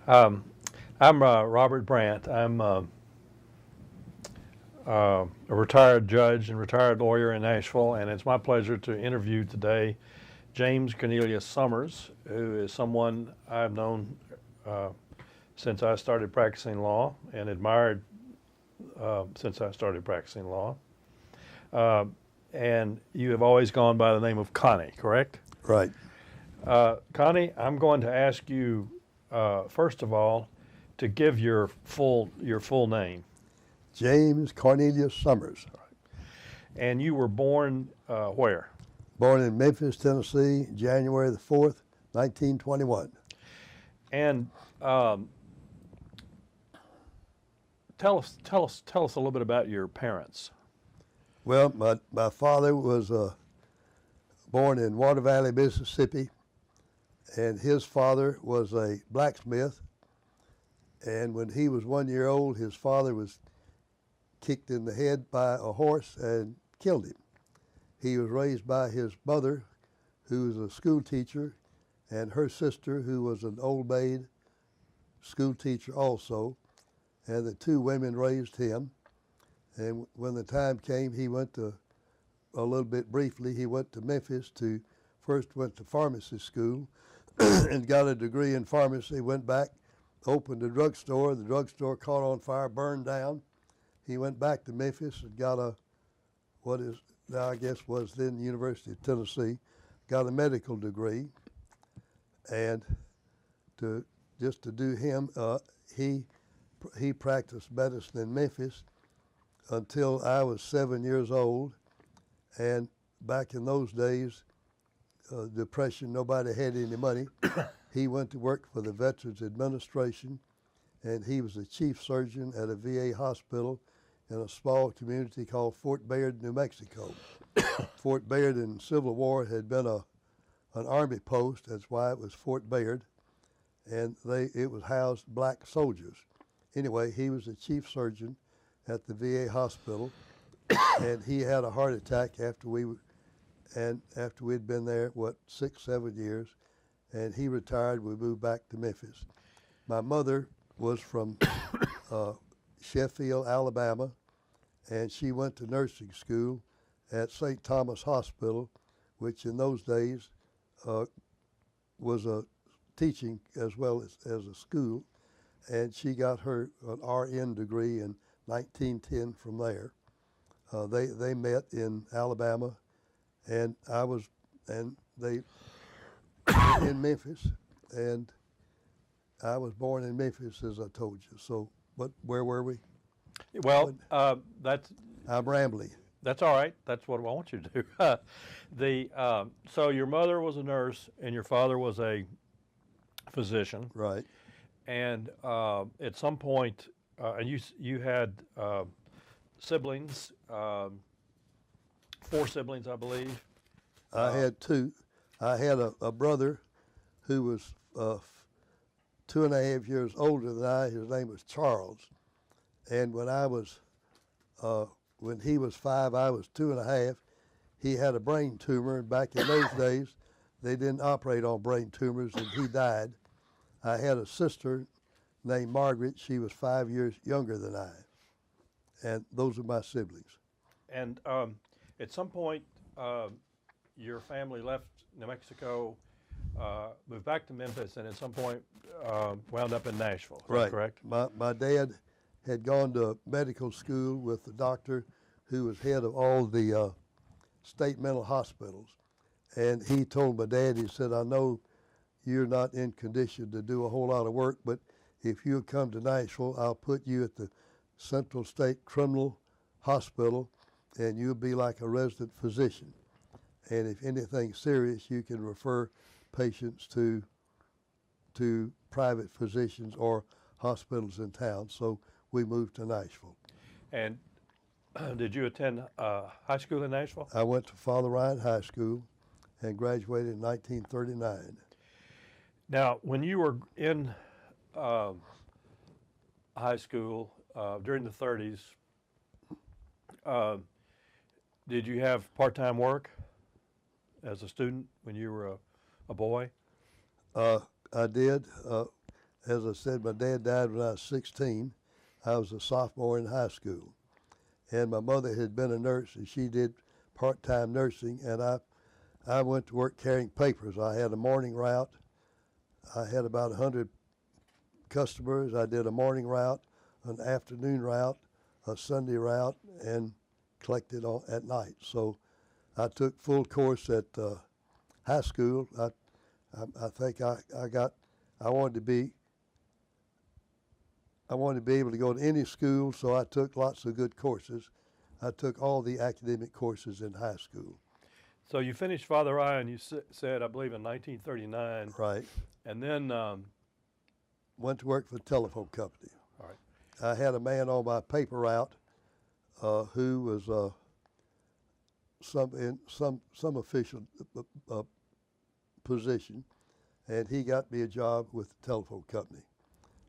Um, I'm Robert Brandt. I'm a retired judge and retired lawyer in Nashville, and it's my pleasure to interview today James Cornelius Summers, who is someone I've known uh, since I started practicing law and admired since I started practicing law. Uh, and you have always gone by the name of Connie, correct? Right. Connie, I'm going to ask you first of all to give your full name. James Cornelius Summers, And you were born where? born in Memphis, Tennessee, January the 4th, 1921. And tell us a little bit about your parents. Well, my father was born in Water Valley, Mississippi, and his father was a blacksmith. And when he was 1 year old, his father was kicked in the head by a horse and killed him. He was raised by his mother, who was a school teacher, and her sister, who was an old maid school teacher also. And the two women raised him. And when the time came, he went to, a little bit briefly, he went to Memphis first went to pharmacy school and got a degree in pharmacy, went back, opened a drugstore. The drugstore caught on fire, burned down. He went back to Memphis and got what is now I guess was then University of Tennessee, got a medical degree. And to do him, he practiced medicine in Memphis until I was 7 years old. And back in those days, Depression, nobody had any money. He went to work for the Veterans Administration, and he was the chief surgeon at a VA hospital in a small community called Fort Bayard, New Mexico. Fort Bayard in the Civil War had been an army post. That's why it was Fort Bayard, and it was housed black soldiers. Anyway, he was the chief surgeon at the VA hospital, and he had a heart attack after we'd been there, 6, 7 years, and he retired. We moved back to Memphis. My mother was from Sheffield, Alabama, and she went to nursing school at St. Thomas Hospital, which in those days was a teaching as well as a school, and she got an RN degree in 1910 from there. They met in Alabama, and they in Memphis, and I was born in Memphis, as I told you. So, where were we? Well, that's I'm rambling. that's all right. That's what I want you to do. So your mother was a nurse and your father was a physician, Right. and at some point, and you had siblings, 4 siblings, I believe. I had two. I had a brother who was 2.5 years older than I. His name was Charles. And when he was 5, I was 2.5. He had a brain tumor, and back in those days, they didn't operate on brain tumors, and he died. I had a sister named Margaret. She was 5 years younger than I. And those are my siblings. And at some point, your family left New Mexico, moved back to Memphis, and at some point wound up in Nashville. Is that correct? My dad had gone to medical school with the doctor who was head of all the state mental hospitals. And he told my dad, he said, I know you're not in condition to do a whole lot of work, but if you'll come to Nashville, I'll put you at the Central State Criminal Hospital, and you'll be like a resident physician. And if anything's serious, you can refer patients to private physicians or hospitals in town. So we moved to Nashville. And did you attend high school in Nashville? I went to Father Ryan High School and graduated in 1939. Now, when you were in high school during the 30s, did you have part-time work as a student when you were a boy? I did. as I said, my dad died when I was 16. I was a sophomore in high school. And my mother had been a nurse, and she did part-time nursing, and I went to work carrying papers. I had a morning route. I had about 100 customers. I did a morning route, an afternoon route, a Sunday route, and collected at night. So I took full course at high school. I think I wanted to be able to go to any school, so I took lots of good courses. I took all the academic courses in high school. So you finished Father I, and you said, I believe, in 1939. Right. And then went to work for the telephone company. All right. I had a man on my paper route who was some official position, and he got me a job with the telephone company.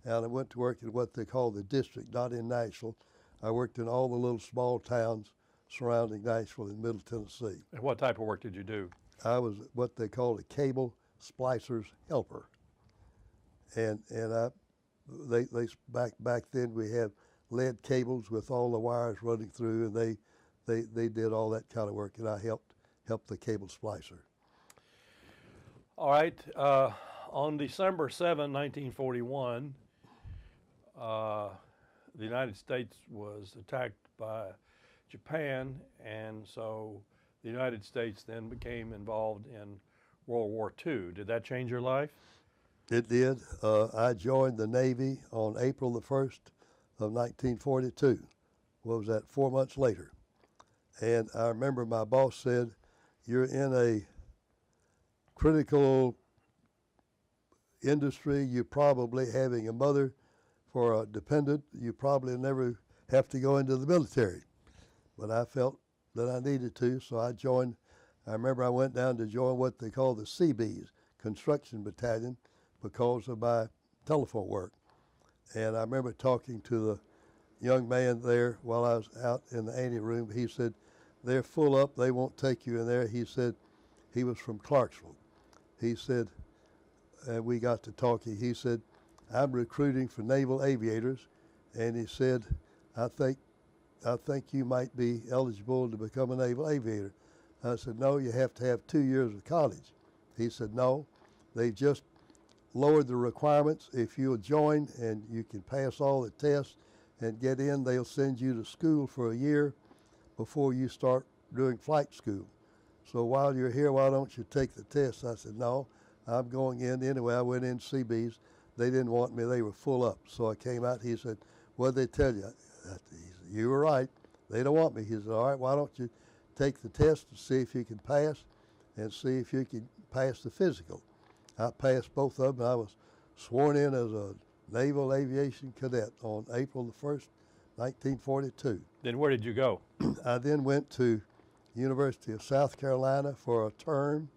And I went to work in what they call the district, not in Nashville. I worked in all the little small towns surrounding Nashville in Middle Tennessee. And what type of work did you do? I was what they call a cable splicer's helper. And back then we had lead cables with all the wires running through, and they did all that kind of work, and I helped the cable splicer. All right. On December 7, 1941, the United States was attacked by Japan, and so the United States then became involved in World War II. Did that change your life? It did. I joined the Navy on April the 1st of 1942. What was that, 4 months later? And I remember my boss said, "You're in a critical industry. You're probably having a mother for a dependent. You probably never have to go into the military." But I felt that I needed to, so I joined. I remember I went down to join what they call the CBs, Construction Battalion, because of my telephone work. And I remember talking to the young man there while I was out in the ante room. He said, "They're full up, they won't take you in there." He said, he was from Clarksville. He said, and we got to talking, he said, "I'm recruiting for naval aviators," and he said, I think you might be eligible to become a naval aviator." I said, "No, you have to have 2 years of college." He said, "No, they just lowered the requirements. If you'll join and you can pass all the tests and get in, they'll send you to school for a year before you start doing flight school. So while you're here, why don't you take the test?" I said, "No, I'm going in." Anyway, I went in CBs. They didn't want me. They were full up. So I came out. He said, "What'd they tell you?" He said, "You were right. They don't want me." He said, "All right, why don't you take the test to see if you can pass and see if you can pass the physical." I passed both of them. I was sworn in as a Naval Aviation Cadet on April the 1st, 1942. Then where did you go? I then went to University of South Carolina for a term.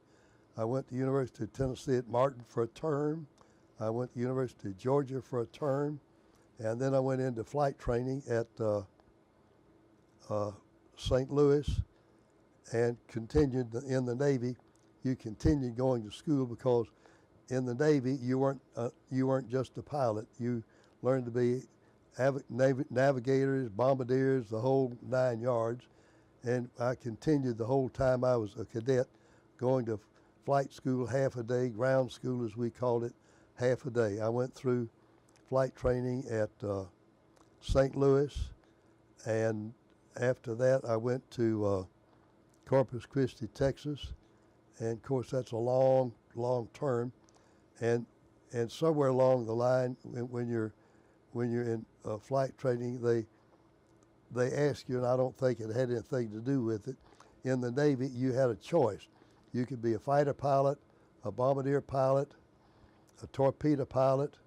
I went to University of Tennessee at Martin for a term. I went to University of Georgia for a term. And then I went into flight training at St. Louis and continued in the Navy. You continued going to school because in the Navy you weren't just a pilot. You learned to be navigators, bombardiers, the whole 9 yards. And I continued the whole time I was a cadet, going to flight school half a day, ground school as we called it, half a day. I went through flight training at St. Louis, and after that I went to Corpus Christi, Texas, and of course that's a long term, and somewhere along the line when you're in flight training, they ask you, and I don't think it had anything to do with it. In the Navy, you had a choice. You could be a fighter pilot, a bombardier pilot, a torpedo pilot,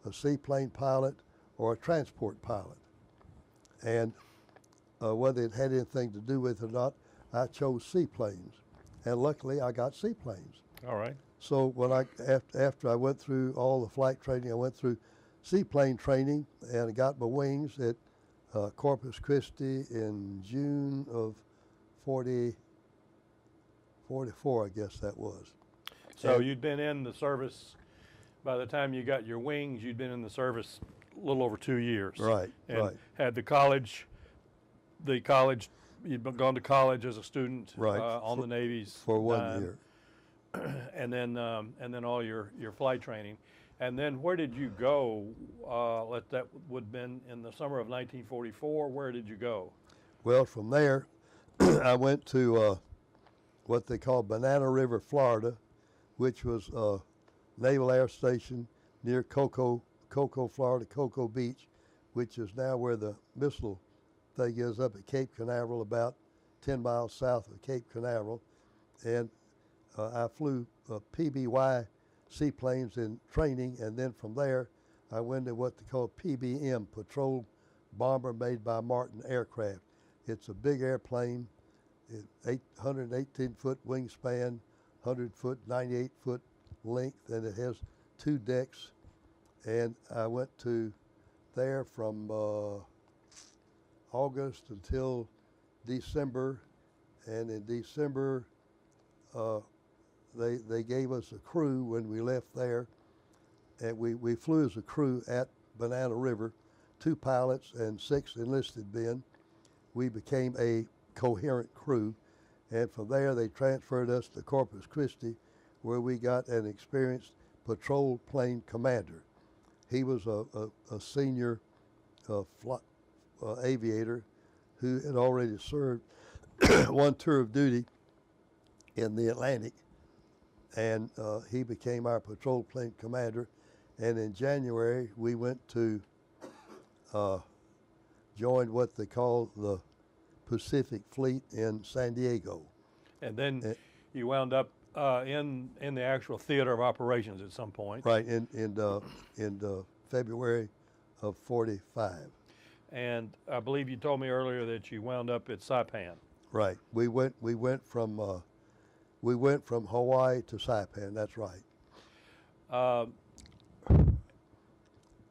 a seaplane pilot, or a transport pilot. And whether it had anything to do with it or not, I chose seaplanes. And luckily, I got seaplanes. All right. So when after I went through all the flight training, I went through seaplane training, and I got my wings at Corpus Christi in June of 44, I guess that was. So and you'd been in the service by the time you got your wings, you'd been in the service a little over 2 years. Right, And right. had you'd gone to college as a student Right. on the Navy's For 1 dime, year. and then all your flight training. And then where did you go? That would have been in the summer of 1944. Where did you go? Well, from there, I went to what they call Banana River, Florida, which was a Naval Air Station near Cocoa, Florida, Cocoa Beach, which is now where the missile thing is up at Cape Canaveral, about 10 miles south of Cape Canaveral. And I flew PBY seaplanes in training, and then from there I went to what they call PBM, Patrol Bomber, made by Martin Aircraft. It's a big airplane, 118-foot wingspan, 100-foot, 98-foot length, and it has 2 decks. And I went to there from August until December, and in December they gave us a crew when we left there, and we flew as a crew at Banana River, 2 pilots and 6 enlisted men. We became a coherent crew, and from there they transferred us to Corpus Christi, where we got an experienced patrol plane commander. He was a senior aviator who had already served 1 tour of duty in the Atlantic, and he became our patrol plane commander. And in January, we went to join what they call the Pacific Fleet in San Diego. And then you wound up in the actual theater of operations at some point. Right, in February of '45. And I believe you told me earlier that you wound up at Saipan. Right. We went from Hawaii to Saipan. That's right.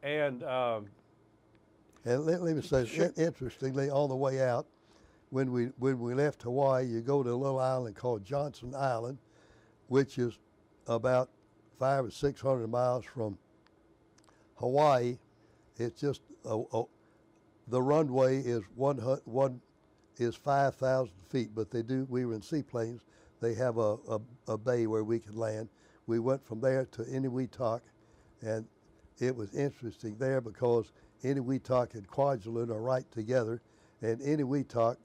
And let me say, Sure. Interestingly, on the way out, when we left Hawaii, you go to a little island called Johnson Island, which is about 500 or 600 miles from Hawaii. It's just the runway is 5,000 feet, but we were in seaplanes. They have a bay where we could land. We went from there to Inuiatak, and it was interesting there because Inuiatak and Kwajalein are right together, and Inuiatak,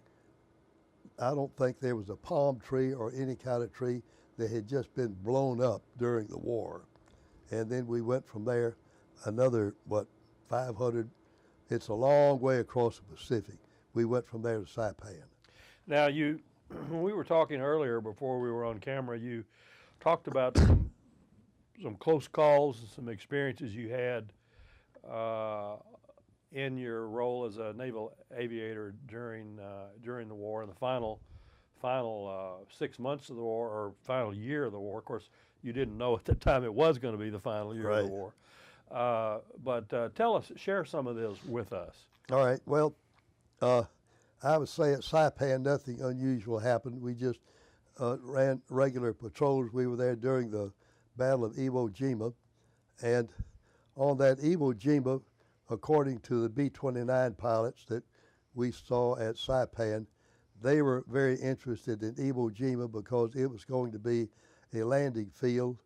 I don't think there was a palm tree or any kind of tree that had just been blown up during the war. And then we went from there another, 500, it's a long way across the Pacific. We went from there to Saipan. now when we were talking earlier before we were on camera, you talked about some close calls and some experiences you had in your role as a naval aviator during the war, in the final 6 months of the war, or final year of the war. Of course, you didn't know at the time it was going to be the final year of the war. But share some of this with us. All right. Well, I would say at Saipan, nothing unusual happened. We just ran regular patrols. We were there during the Battle of Iwo Jima, and on that Iwo Jima, according to the B-29 pilots that we saw at Saipan, they were very interested in Iwo Jima because it was going to be a landing field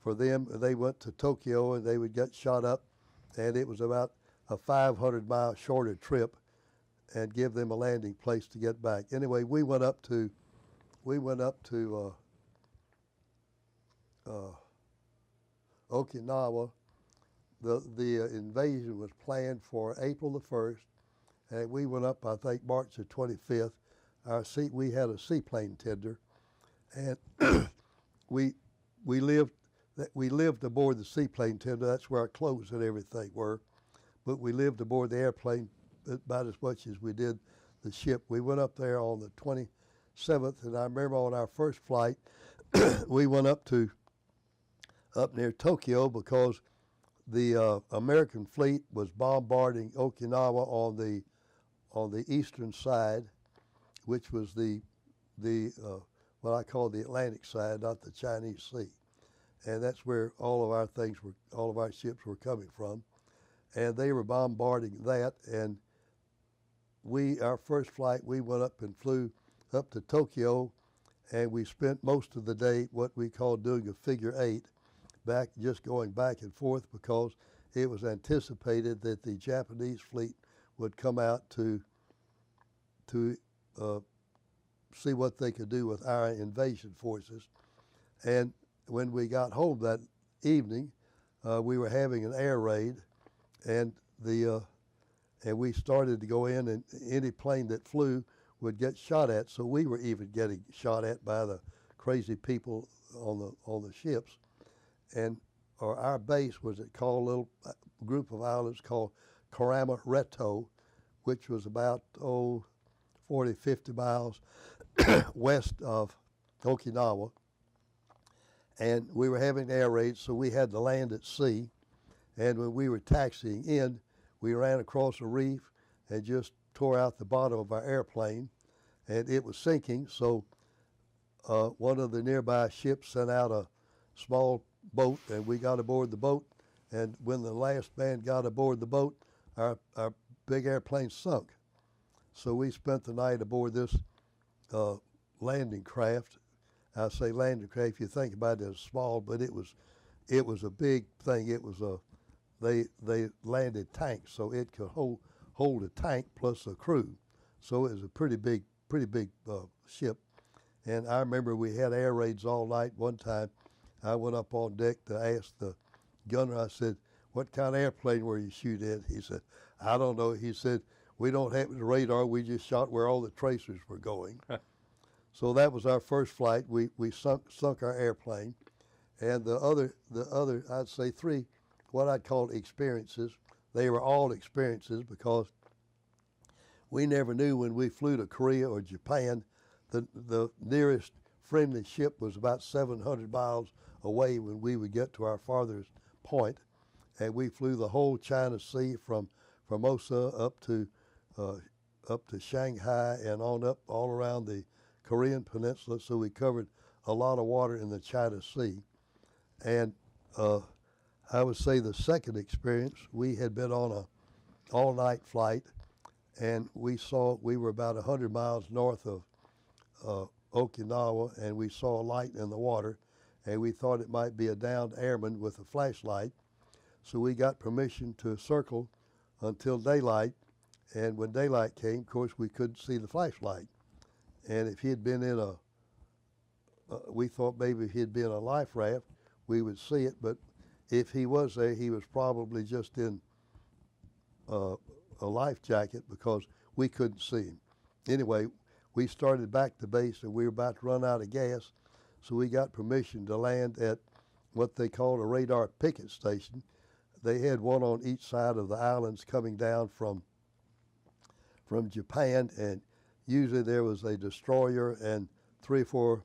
for them. They went to Tokyo and they would get shot up, and it was about a 500-mile shorter trip, and give them a landing place to get back. Anyway, we went up to Okinawa. The invasion was planned for April the 1st, and we went up, I think, March the 25th. We had a seaplane tender, and we lived aboard the seaplane tender. That's where our clothes and everything were, but we lived aboard the airplane about as much as we did the ship. We went up there on the 27th, and I remember on our first flight, we went up near Tokyo because the American fleet was bombarding Okinawa on the eastern side, which was the what I call the Atlantic side, not the Chinese Sea. and that's where all of our ships were coming from, and they were bombarding that. And our first flight, we went up and flew up to Tokyo, and we spent most of the day what we call doing a figure eight, just going back and forth, because it was anticipated that the Japanese fleet would come out to see what they could do with our invasion forces. And when we got home that evening, we were having an air raid, and we started to go in, and any plane that flew would get shot at. So we were even getting shot at by the crazy people on the ships. And our base was called a little group of islands called Karama Reto, which was about 40, 50 miles west of Okinawa. And we were having air raids, so we had to land at sea. And when we were taxiing in, we ran across a reef and just tore out the bottom of our airplane, and it was sinking. So one of the nearby ships sent out a small boat, and we got aboard the boat. And when the last man got aboard the boat, our big airplane sunk. So we spent the night aboard this landing craft. I say landing craft, you think about it as small, but it was a big thing. It was they landed tanks, so it could hold a tank plus a crew. So it was a pretty big ship. And I remember we had air raids all night. One time I went up on deck to ask the gunner, I said, "What kind of airplane were you shooting at?" He said, "I don't know." He said, "We don't have the radar, we just shot where all the tracers were going." So that was our first flight. We sunk our airplane. And the other I'd say three, what I'd call experiences. They were all experiences, because we never knew when we flew to Korea or Japan, the nearest friendly ship was about 700 miles away when we would get to our farthest point. And we flew the whole China Sea from Formosa up to Shanghai and on up all around the Korean Peninsula. So we covered a lot of water in the China Sea. And I would say the second experience, we had been on a all-night flight, and we were about 100 miles north of Okinawa, and we saw a light in the water, and we thought it might be a downed airman with a flashlight. So we got permission to circle until daylight, and when daylight came, of course, we couldn't see the flashlight. And if he had been in we thought maybe if he had been a life raft, we would see it, but if he was there, he was probably just in a life jacket, because we couldn't see him. Anyway, we started back to base, and we were about to run out of gas, so we got permission to land at what they called a radar picket station. They had one on each side of the islands coming down from Japan, and usually there was a destroyer and 3 or 4,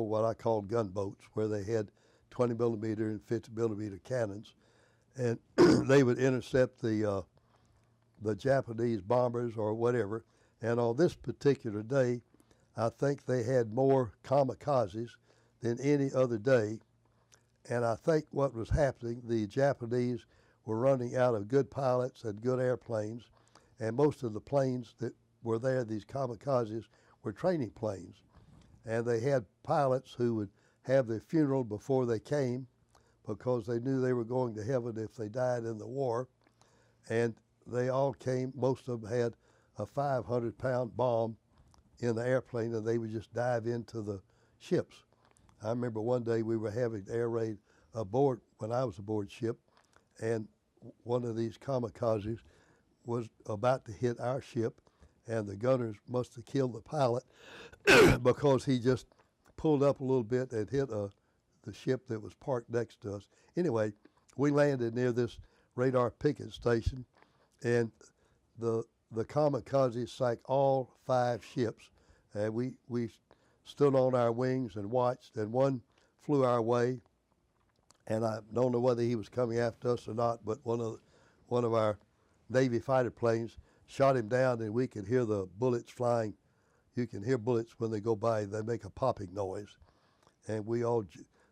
what I called gunboats, where they had 20 millimeter and 50 millimeter cannons, and they would intercept the Japanese bombers or whatever. And on this particular day, I think they had more kamikazes than any other day. And I think what was happening, the Japanese were running out of good pilots and good airplanes, and most of the planes that were there, these kamikazes, were training planes. And they had pilots who would have their funeral before they came, because they knew they were going to heaven if they died in the war. And they all came. Most of them had a 500-pound bomb in the airplane, and they would just dive into the ships. I remember one day we were having air raid aboard, when I was aboard ship, and one of these kamikazes was about to hit our ship, and the gunners must have killed the pilot because he just pulled up a little bit and hit the ship that was parked next to us. Anyway, we landed near this radar picket station, and the kamikazes sank all 5 ships, and we stood on our wings and watched, and one flew our way, and I don't know whether he was coming after us or not, but one of our Navy fighter planes shot him down, and we could hear the bullets flying. You can hear bullets when they go by, they make a popping noise. And we all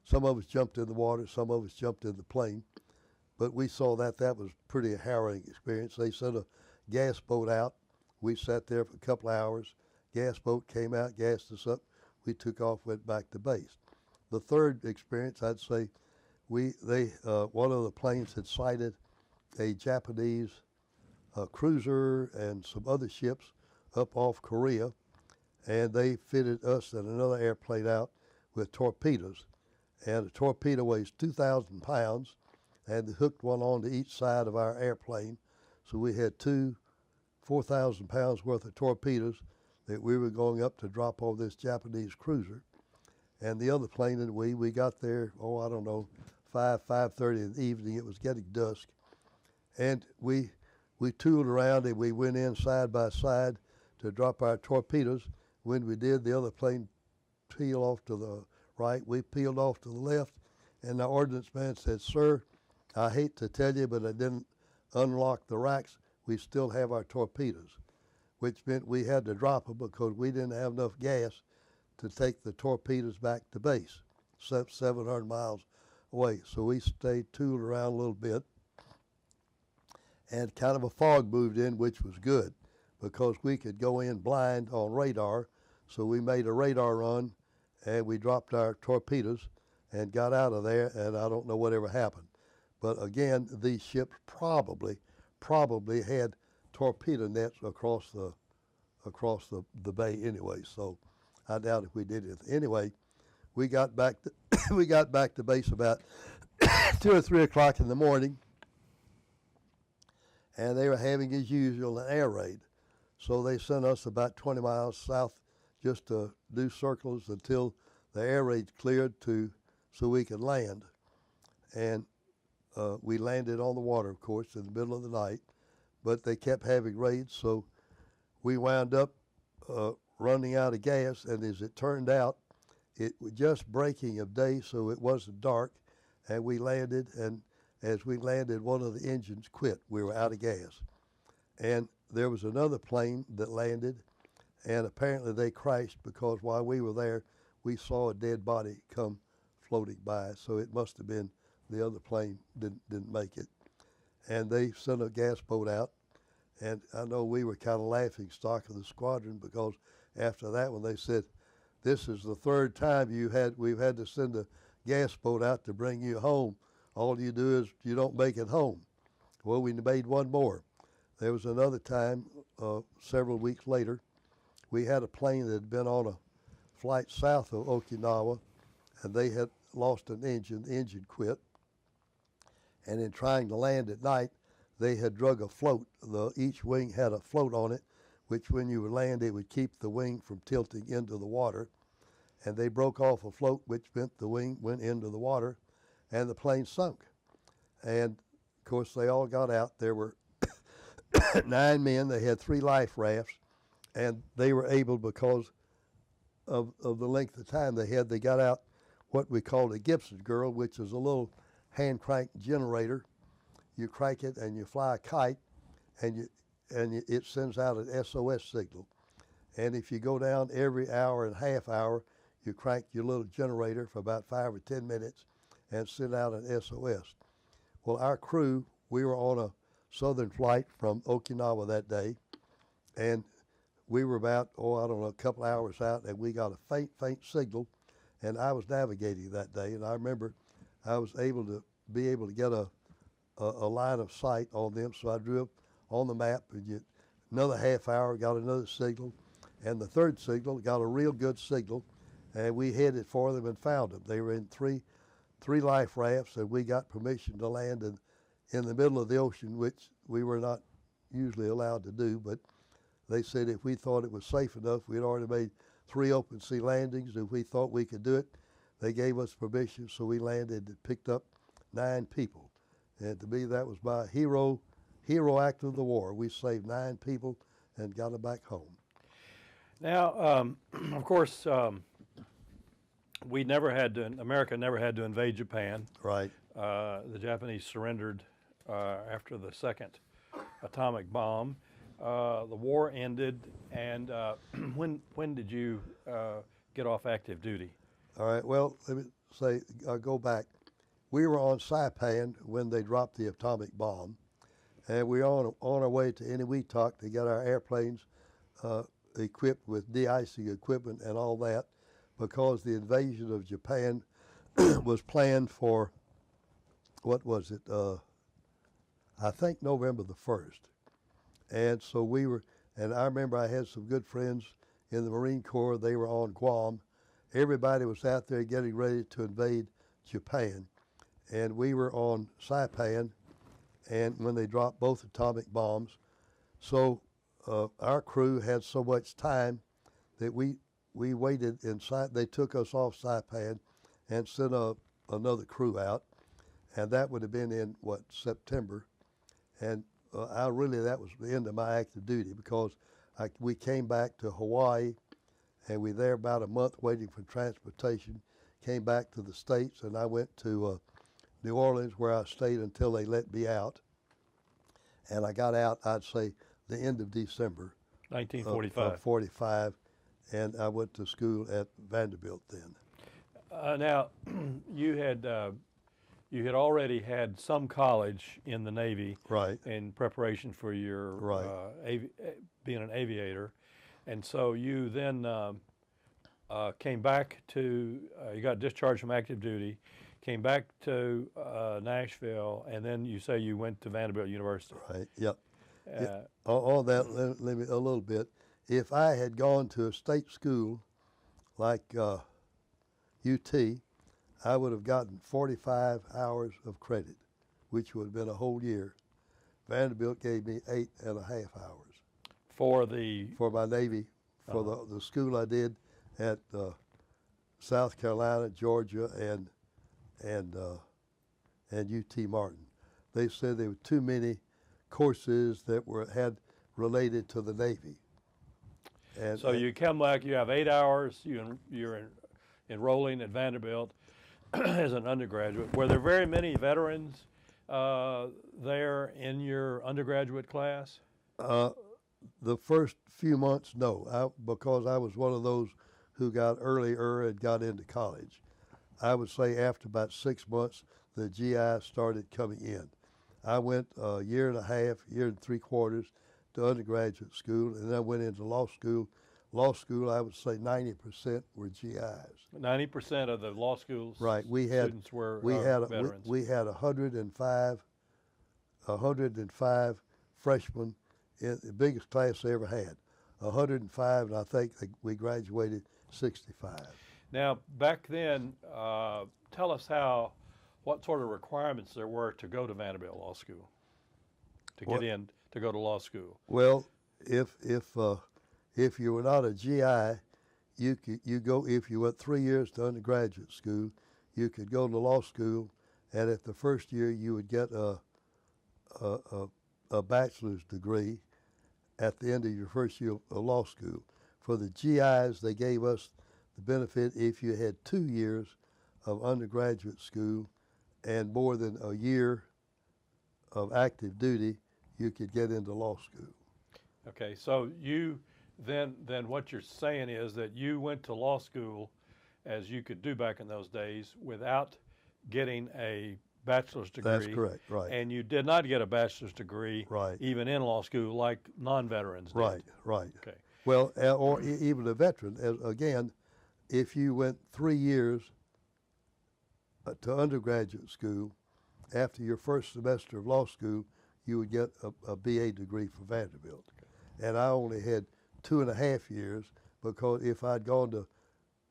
Some of us jumped in the water, some of us jumped in the plane. But we saw that was pretty harrowing experience. They sent a gas boat out. We sat there for a couple of hours. Gas boat came out, gassed us up. We took off, went back to base. The third experience, I'd say, one of the planes had sighted a Japanese cruiser and some other ships up off Korea, and they fitted us and another airplane out with torpedoes. And a torpedo weighs 2,000 pounds, and they hooked one onto each side of our airplane. So we had two 4,000 pounds worth of torpedoes that we were going up to drop on this Japanese cruiser. And the other plane and we got there, 5:30 in the evening. It was getting dusk. And we tooled around and we went in side by side to drop our torpedoes. When we did, the other plane peeled off to the right. We peeled off to the left. And the ordnance man said, "Sir, I hate to tell you, but I didn't unlock the racks. We still have our torpedoes," which meant we had to drop them because we didn't have enough gas to take the torpedoes back to base, 700 miles away. So we stayed tooled around a little bit, and kind of a fog moved in, which was good because we could go in blind on radar. So we made a radar run, and we dropped our torpedoes and got out of there, and I don't know whatever happened. But again, these ships probably had torpedo nets across the bay anyway. So I doubt if we did it. Anyway, we got back to base about 2 or 3 o'clock in the morning, and they were having, as usual, an air raid. So they sent us about 20 miles south just to do circles until the air raid cleared so we could land. And we landed on the water, of course, in the middle of the night, but they kept having raids, so we wound up running out of gas, and as it turned out, it was just breaking of day, so it wasn't dark, and we landed, and as we landed, one of the engines quit. We were out of gas. And there was another plane that landed, and apparently they crashed because while we were there, we saw a dead body come floating by, so it must have been the other plane didn't make it. And they sent a gas boat out, and I know we were kind of laughing stock of the squadron because after that one they said, "This is the third time we've had to send a gas boat out to bring you home. All you do is you don't make it home." Well, we made one more. There was another time, several weeks later, we had a plane that had been on a flight south of Okinawa, and they had lost an engine. The engine quit. And in trying to land at night, they had drug a float. Each wing had a float on it, which when you would land, it would keep the wing from tilting into the water. And they broke off a float, which meant the wing went into the water, and the plane sunk. And, of course, they all got out. There were 9 men. They had 3 life rafts, and they were able, because of the length of time they had, they got out what we called a Gibson girl, which is a little hand crank generator. You crank it and you fly a kite, and it sends out an SOS signal. And if you go down every hour and a half hour, you crank your little generator for about 5 or 10 minutes and send out an SOS. Well, our crew, we were on a southern flight from Okinawa that day, and we were about, a couple hours out, and we got a faint signal, and I was navigating that day, and I remember I was able to get a line of sight on them, so I drew up on the map, and another half hour, got another signal, and the third signal, got a real good signal, and we headed for them and found them. They were in three life rafts, and we got permission to land in the middle of the ocean, which we were not usually allowed to do, but they said if we thought it was safe enough, we'd already made 3 open sea landings. If we thought we could do it, they gave us permission, so we landed and picked up 9 people. And to me, that was my hero act of the war. We saved 9 people and got them back home. Now, of course, America never had to invade Japan. Right. The Japanese surrendered after the second atomic bomb. The war ended, and when did you get off active duty? All right. Well, let me go back. We were on Saipan when they dropped the atomic bomb, and we were on our way to Eniwetok to get our airplanes equipped with de-icing equipment and all that, because the invasion of Japan was planned for, what was it, I think November the 1st. And so we were, and I remember I had some good friends in the Marine Corps. They were on Guam. Everybody was out there getting ready to invade Japan. And we were on Saipan, and when they dropped both atomic bombs. So our crew had so much time that we waited inside. They took us off Saipan and sent another crew out, and that would have been in, September. And that was the end of my active duty, because we came back to Hawaii, and we were there about a month waiting for transportation, came back to the States, and I went to New Orleans, where I stayed until they let me out. And I got out, I'd say, the end of December. 1945. 45, and I went to school at Vanderbilt then. Now, you had already had some college in the Navy, Right. in preparation for your being an aviator, and so you then came back to. You got discharged from active duty, came back to Nashville, and then you say you went to Vanderbilt University. Right. Yep. On that, let me a little bit. If I had gone to a state school like UT, I would have gotten 45 hours of credit, which would have been a whole year. Vanderbilt gave me 8.5 hours. For my Navy, for the school I did at South Carolina, Georgia, and UT Martin. They said there were too many courses that had related to the Navy. And so you come back, you have 8 hours, you're enrolling at Vanderbilt as an undergraduate. Were there very many veterans there in your undergraduate class? The first few months, no, because I was one of those who got earlier and got into college. I would say after about 6 months, the GI started coming in. I went a year and a half, year and 3/4 to undergraduate school, and then I went into law school. Law school, I would say 90% were GIs. 90% of the law schools right. Students were veterans. We had 105 freshmen in the biggest class they ever had. 105, and I think we graduated 65. Now, back then, tell us what sort of requirements there were to go to Vanderbilt Law School, to go to law school. Well, if you were not a GI, you go, if you went 3 years to undergraduate school, you could go to law school, and at the first year you would get a bachelor's degree at the end of your first year of law school. For the GIs, they gave us the benefit if you had 2 years of undergraduate school and more than a year of active duty, you could get into law school. Okay, so you then what you're saying is that you went to law school, as you could do back in those days, without getting a bachelor's degree. That's correct, right. And you did not get a bachelor's degree, right, even in law school, like non-veterans did. Right, right. Okay. Well, or even a veteran. Again, if you went 3 years to undergraduate school, after your first semester of law school, you would get a BA degree from Vanderbilt. Okay. And I only had 2.5 years, because if I'd gone to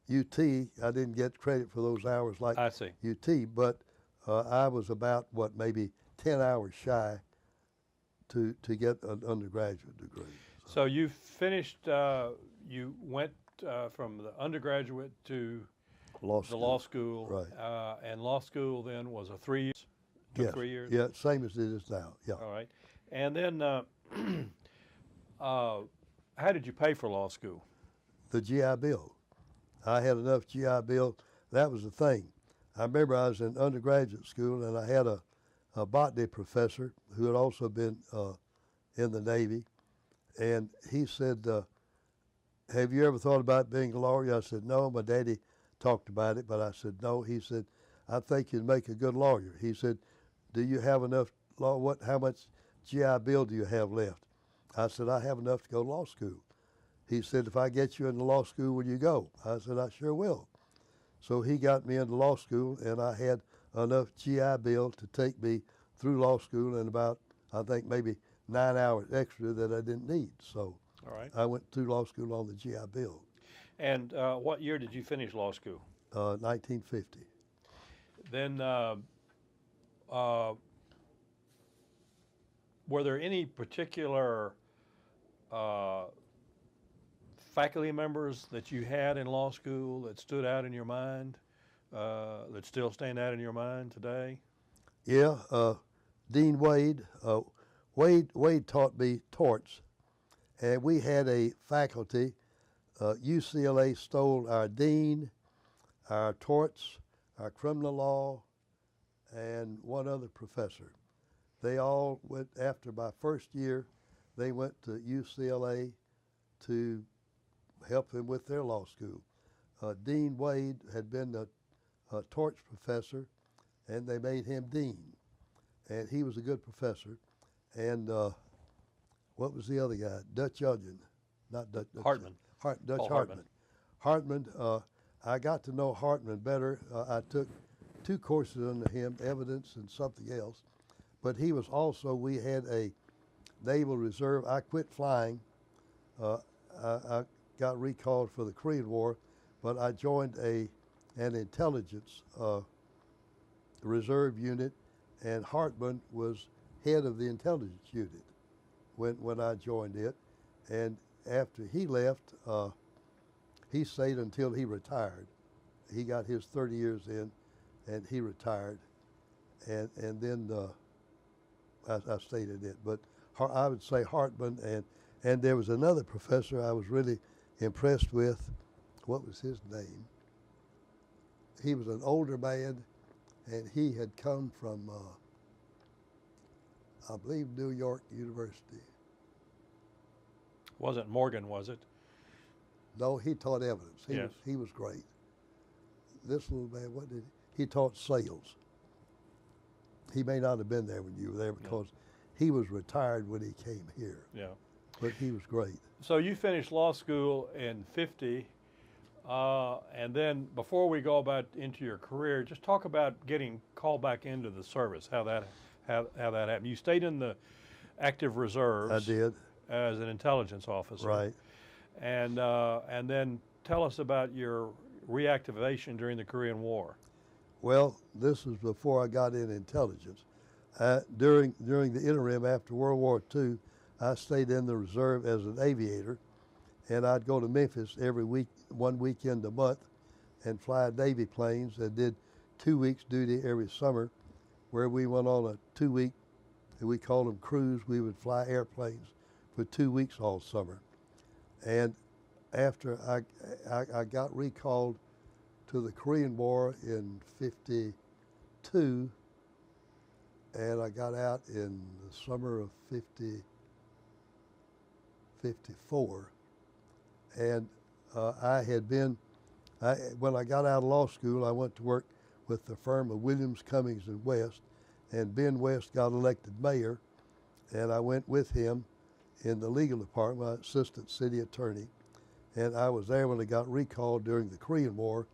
UT, I didn't get credit for those hours like I see. UT, but I was about, maybe 10 hours shy to get an undergraduate degree. So you finished, you went from the undergraduate to the law school. Right. And law school then was a 3 years? Yes. 3 years? Yeah, same as it is now, yeah. All right. And then how did you pay for law school? The GI Bill. I had enough GI Bill. That was the thing. I remember I was in undergraduate school, and I had a botany professor who had also been in the Navy, and he said, have you ever thought about being a lawyer? I said, no, my daddy talked about it, but I said, no. He said, I think you'd make a good lawyer. He said, do you have enough law? How much GI Bill do you have left? I said, I have enough to go to law school. He said, if I get you into law school, will you go? I said, I sure will. So he got me into law school, and I had enough GI Bill to take me through law school in about, I think, maybe 9 hours extra that I didn't need. So All right. I went to law school on the GI Bill. And what year did you finish law school? 1950. Then, were there any particular faculty members that you had in law school that stood out in your mind, that still stand out in your mind today? Yeah, Dean Wade. Wade taught me torts, and we had a faculty. UCLA stole our dean, our torts, our criminal law, and one other professor. They all went, after my first year, they went to UCLA to help them with their law school. Dean Wade had been a torts professor, and they made him dean. And he was a good professor. And what was the other guy? Dutch Onion, not Dutch. Hartman. Dutch Paul Hartman. Hartman, I got to know Hartman better. I took 2 courses under him, evidence and something else. But he was also, we had a Naval Reserve. I quit flying. I got recalled for the Korean War, but I joined an intelligence reserve unit, and Hartman was head of the intelligence unit when I joined it. And after he left, he stayed until he retired. He got his 30 years in, and he retired. And then I stayed in it. But I would say Hartman, and there was another professor I was really impressed with. What was his name? He was an older man, and he had come from, I believe, New York University. Wasn't Morgan, was it? No, he taught evidence. He was great. This little man, what did he taught sales. He may not have been there when you were there because he was retired when he came here. Yeah. But he was great. So you finished law school in 50, and then before we go into your career, just talk about getting called back into the service, how that happened. You stayed in the active reserves. I did. As an intelligence officer. Right. And then tell us about your reactivation during the Korean War. Well, this was before I got in intelligence. During the interim after World War II, I stayed in the reserve as an aviator, and I'd go to Memphis every week, 1 weekend a month, and fly Navy planes, and did 2 weeks duty every summer, where we went on a 2-week, we called them cruise. We would fly airplanes for 2 weeks all summer. And after I got recalled to the Korean War in 52, and I got out in the summer of 54. And when I got out of law school, I went to work with the firm of Williams, Cummings, and West, and Ben West got elected mayor, and I went with him in the legal department, assistant city attorney, and I was there when I got recalled during the Korean War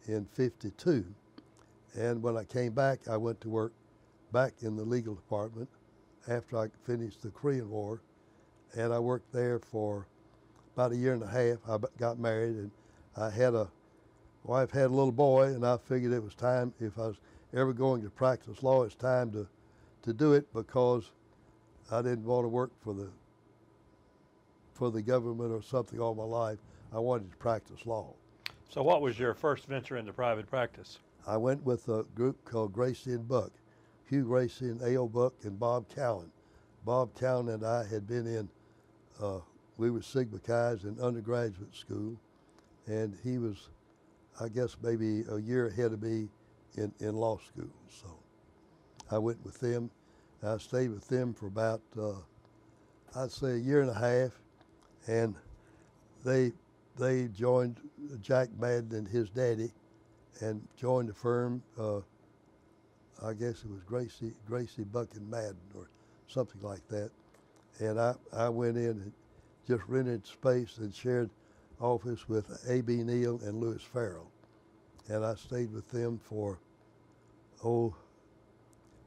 in 52. And when I came back, I went to work back in the legal department after I finished the Korean War, and I worked there for about a year and a half. I got married, and I had a wife, had a little boy, and I figured it was time, if I was ever going to practice law, it's time to do it, because I didn't want to work for the government or something all my life. I wanted to practice law. So what was your first venture into private practice? I went with a group called Gracey and Buck, Hugh Gracey and A.O. Buck and Bob Cowan. Bob Cowan and I had been in, we were Sigma Chi's in undergraduate school, and he was, I guess, maybe a year ahead of me in law school. So I went with them. I stayed with them for about, I'd say, a year and a half, and they joined Jack Madden and his daddy and joined the firm. I guess it was Gracey, Buck and Madden or something like that. And I went in and just rented space and shared office with A.B. Neal and Lewis Farrell. And I stayed with them for,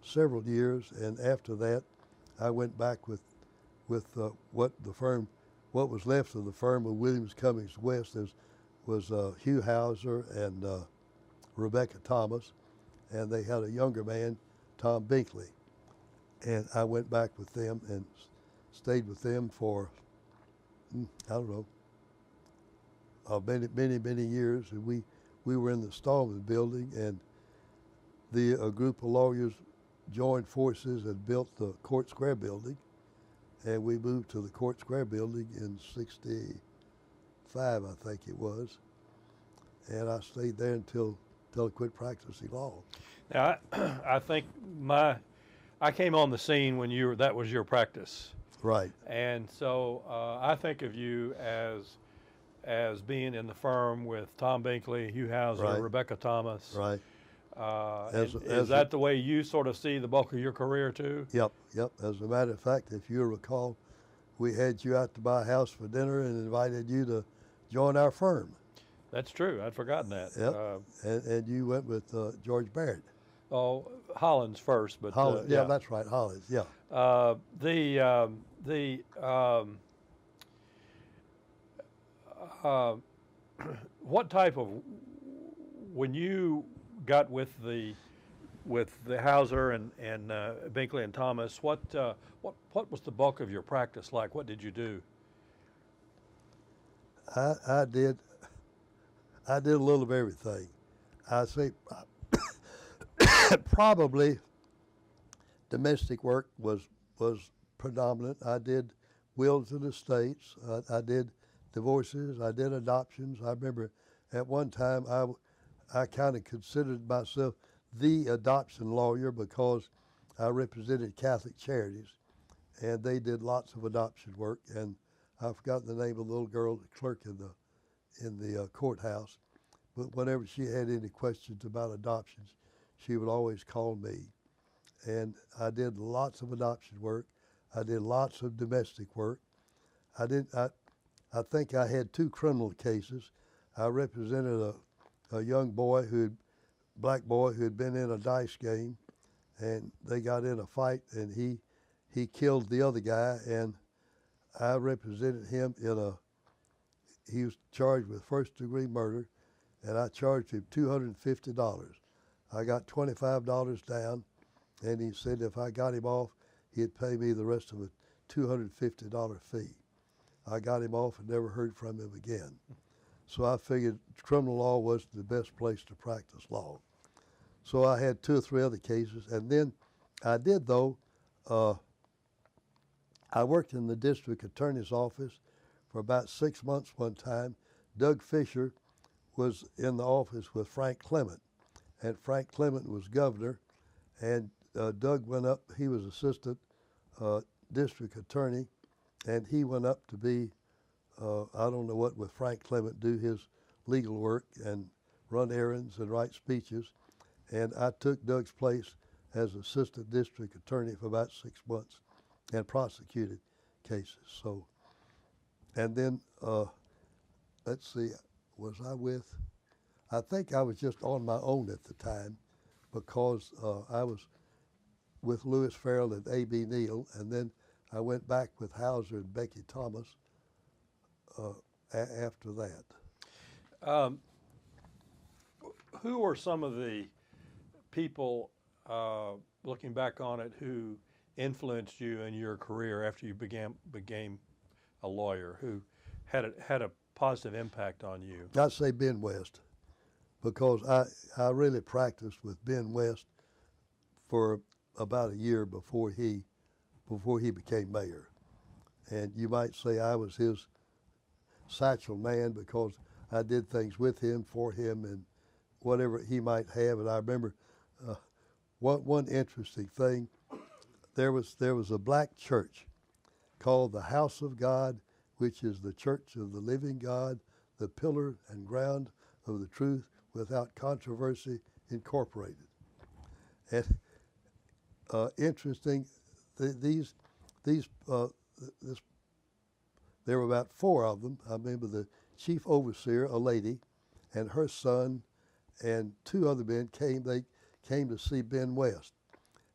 several years. And after that, I went back with what was left of the firm of Williams Cummings West was Hugh Hauser and Rebecca Thomas. And they had a younger man, Tom Binkley. And I went back with them and stayed with them for, I don't know, many years. And we were in the Stallman building, and a group of lawyers joined forces and built the Court Square building. And we moved to the Court Square building in '65, I think it was. And I stayed there until I quit practicing law. Now, I think I came on the scene when that was your practice. Right. And so I think of you as being in the firm with Tom Binkley, Hugh Hauser, Right. Rebecca Thomas. Right. Is that the way you sort of see the bulk of your career too? Yep. As a matter of fact, if you recall, we had you out to my house for dinner and invited you to join our firm. That's true. I'd forgotten that. Yep. And you went with George Barrett. Oh, Hollins first, but Hollins, yeah, that's right, Hollins. Yeah. What type of, when you got with the Hauser and Binkley and Thomas, what was the bulk of your practice like? What did you do? I did a little of everything. I say probably domestic work was predominant. I did wills and estates. I did divorces. I did adoptions. I remember at one time I kind of considered myself the adoption lawyer because I represented Catholic Charities, and they did lots of adoption work. And I've forgotten the name of the little girl, the clerk in the courthouse. But whenever she had any questions about adoptions, she would always call me. And I did lots of adoption work. I did lots of domestic work. I think I had 2 criminal cases. I represented a young boy black boy who had been in a dice game, and they got in a fight, and he killed the other guy, and I represented him he was charged with first-degree murder, and I charged him $250. I got $25 down, and he said if I got him off, he'd pay me the rest of a $250 fee. I got him off and never heard from him again. So I figured criminal law wasn't the best place to practice law. So I had 2 or 3 other cases, and then I did, though, I worked in the district attorney's office for about 6 months one time. Doug Fisher was in the office with Frank Clement, and Frank Clement was governor, and Doug went up, he was assistant district attorney, and he went up to be, I don't know what, with Frank Clement, do his legal work and run errands and write speeches. And I took Doug's place as assistant district attorney for about 6 months and prosecuted cases. So, and then, let's see, I think I was just on my own at the time because I was with Lewis Farrell and A.B. Neal, and then I went back with Hauser and Becky Thomas after that. Who are some of the people, looking back on it, who influenced you in your career after you became a lawyer, who had a positive impact on you? I'd say Ben West, because I really practiced with Ben West for about a year before he became mayor. And you might say I was his satchel man because I did things with him, for him, and whatever he might have. And I remember one interesting thing. There was a black church called the House of God, which is the Church of the Living God, the pillar and ground of the truth Without Controversy Incorporated. And interesting, this there were about 4 of them. I remember the chief overseer, a lady, and her son, and 2 other men came. They came to see Ben West.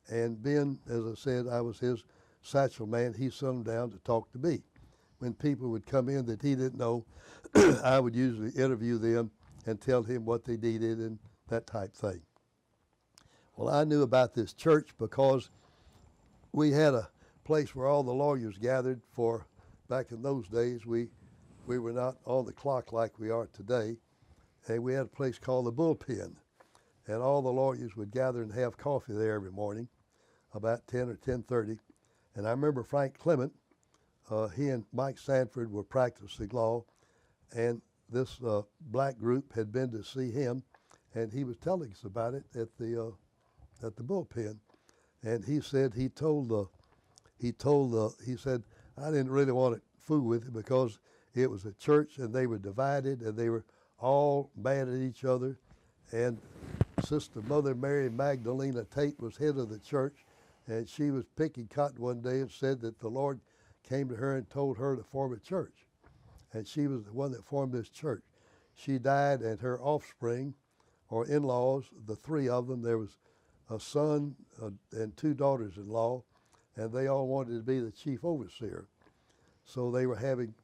And Ben, as I said, I was his satchel man. He sent them down to talk to me. When people would come in that he didn't know, I would usually interview them and tell him what they needed and that type thing. Well, I knew about this church because we had a place where all the lawyers gathered for, back in those days, we were not on the clock like we are today, and we had a place called the Bullpen, and all the lawyers would gather and have coffee there every morning, about 10 or 10:30, and I remember Frank Clement, he and Mike Sanford were practicing law, and this black group had been to see him, and he was telling us about it at the Bullpen, and he said he said I didn't really want to fool with it because it was a church and they were divided and they were all mad at each other, and Sister Mother Mary Magdalena Tate was head of the church, and she was picking cotton one day and said that the Lord came to her and told her to form a church, and she was the one that formed this church. She died, and her offspring, or in-laws, the 3 of them, there was a son and 2 daughters-in-law, and they all wanted to be the chief overseer. So they were having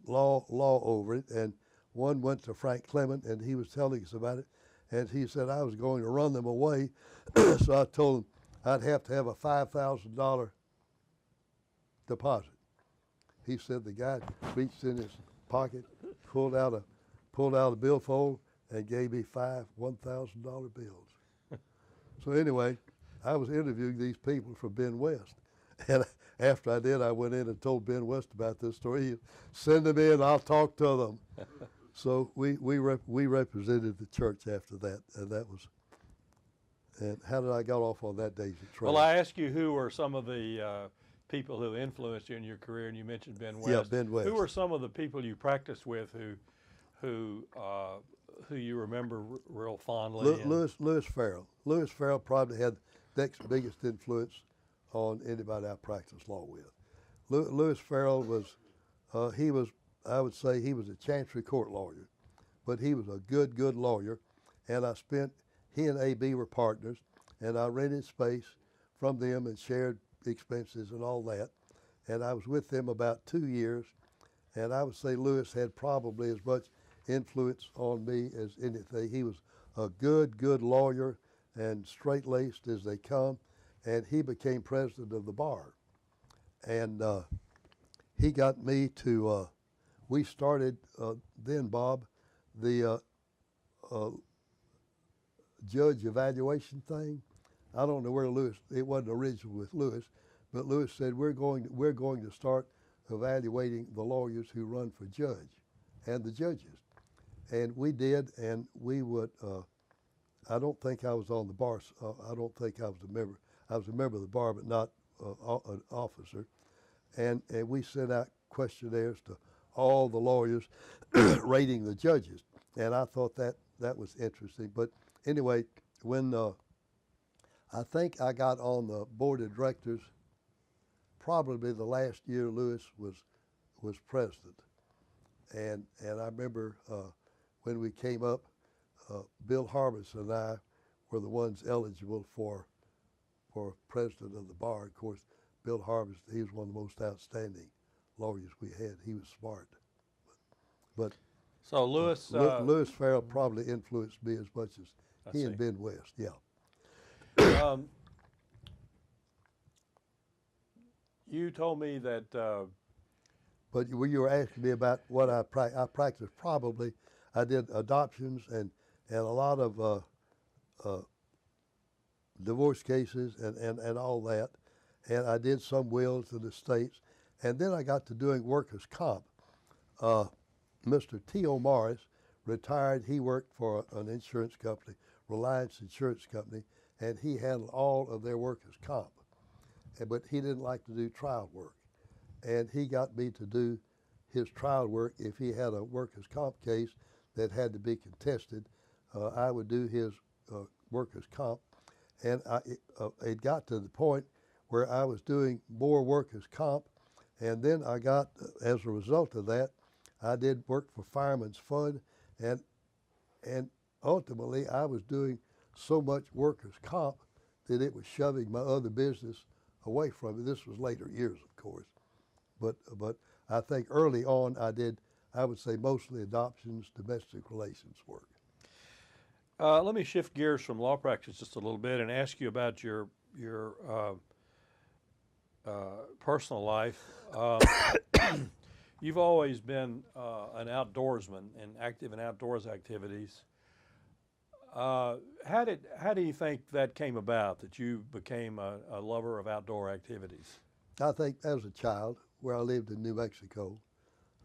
law over it, and one went to Frank Clement, and he was telling us about it, and he said I was going to run them away, so I told him I'd have to have a $5,000 deposit. He said the guy reached in his pocket, pulled out a billfold, and gave me 5 $1,000 bills. So anyway, I was interviewing these people from Ben West, and after I did, I went in and told Ben West about this story. He send them in, I'll talk to them. So we represented the church after that, and that was. And how did I got off on that daisy trail? Well, I asked you who were some of the people who influenced you in your career, and you mentioned Ben West. Yeah, Ben West. Who were some of the people you practiced with who you remember real fondly? Lewis Farrell. Lewis Farrell probably had the next biggest influence on anybody I practiced law with. Lewis Farrell was, I would say he was a Chancery Court lawyer, but he was a good lawyer, and he and A.B. were partners, and I rented space from them and shared expenses and all that, and I was with them about 2 years, and I would say Lewis had probably as much influence on me as anything. He was a good lawyer and straight-laced as they come, and he became president of the bar. And he got me to, we started then, Bob, the judge evaluation thing. I don't know where Lewis, it wasn't original with Lewis, but Lewis said we're going to start evaluating the lawyers who run for judge and the judges. And we did, and we would, I don't think I was on the bar, I don't think I was a member. I was a member of the bar, but not an officer. And we sent out questionnaires to all the lawyers rating the judges. And I thought that was interesting. But anyway, when I think I got on the board of directors, probably the last year Lewis was president. And I remember when we came up, Bill Harbis and I were the ones eligible for president of the bar. Of course, Bill Harbis, he was one of the most outstanding lawyers we had. He was smart. But so Lewis Farrell probably influenced me as much as he and Ben West, yeah. You told me that. But when you were asking me about what I practiced, probably I did adoptions and a lot of divorce cases and all that, and I did some wills and estates, and then I got to doing workers' comp. Mr. T.O. Morris retired. He worked for an insurance company, Reliance Insurance Company, and he handled all of their workers' comp. But he didn't like to do trial work, and he got me to do his trial work if he had a workers' comp case that had to be contested. I would do his workers' comp, and it got to the point where I was doing more workers' comp, and then I got, as a result of that, I did work for Fireman's Fund, and ultimately I was doing so much workers' comp that it was shoving my other business away from me. This was later years, of course, but I think early on I would say mostly adoptions, domestic relations work. Let me shift gears from law practice just a little bit and ask you about your personal life. You've always been an outdoorsman and active in outdoors activities. How do you think that came about, that you became a lover of outdoor activities? I think as a child, where I lived in New Mexico,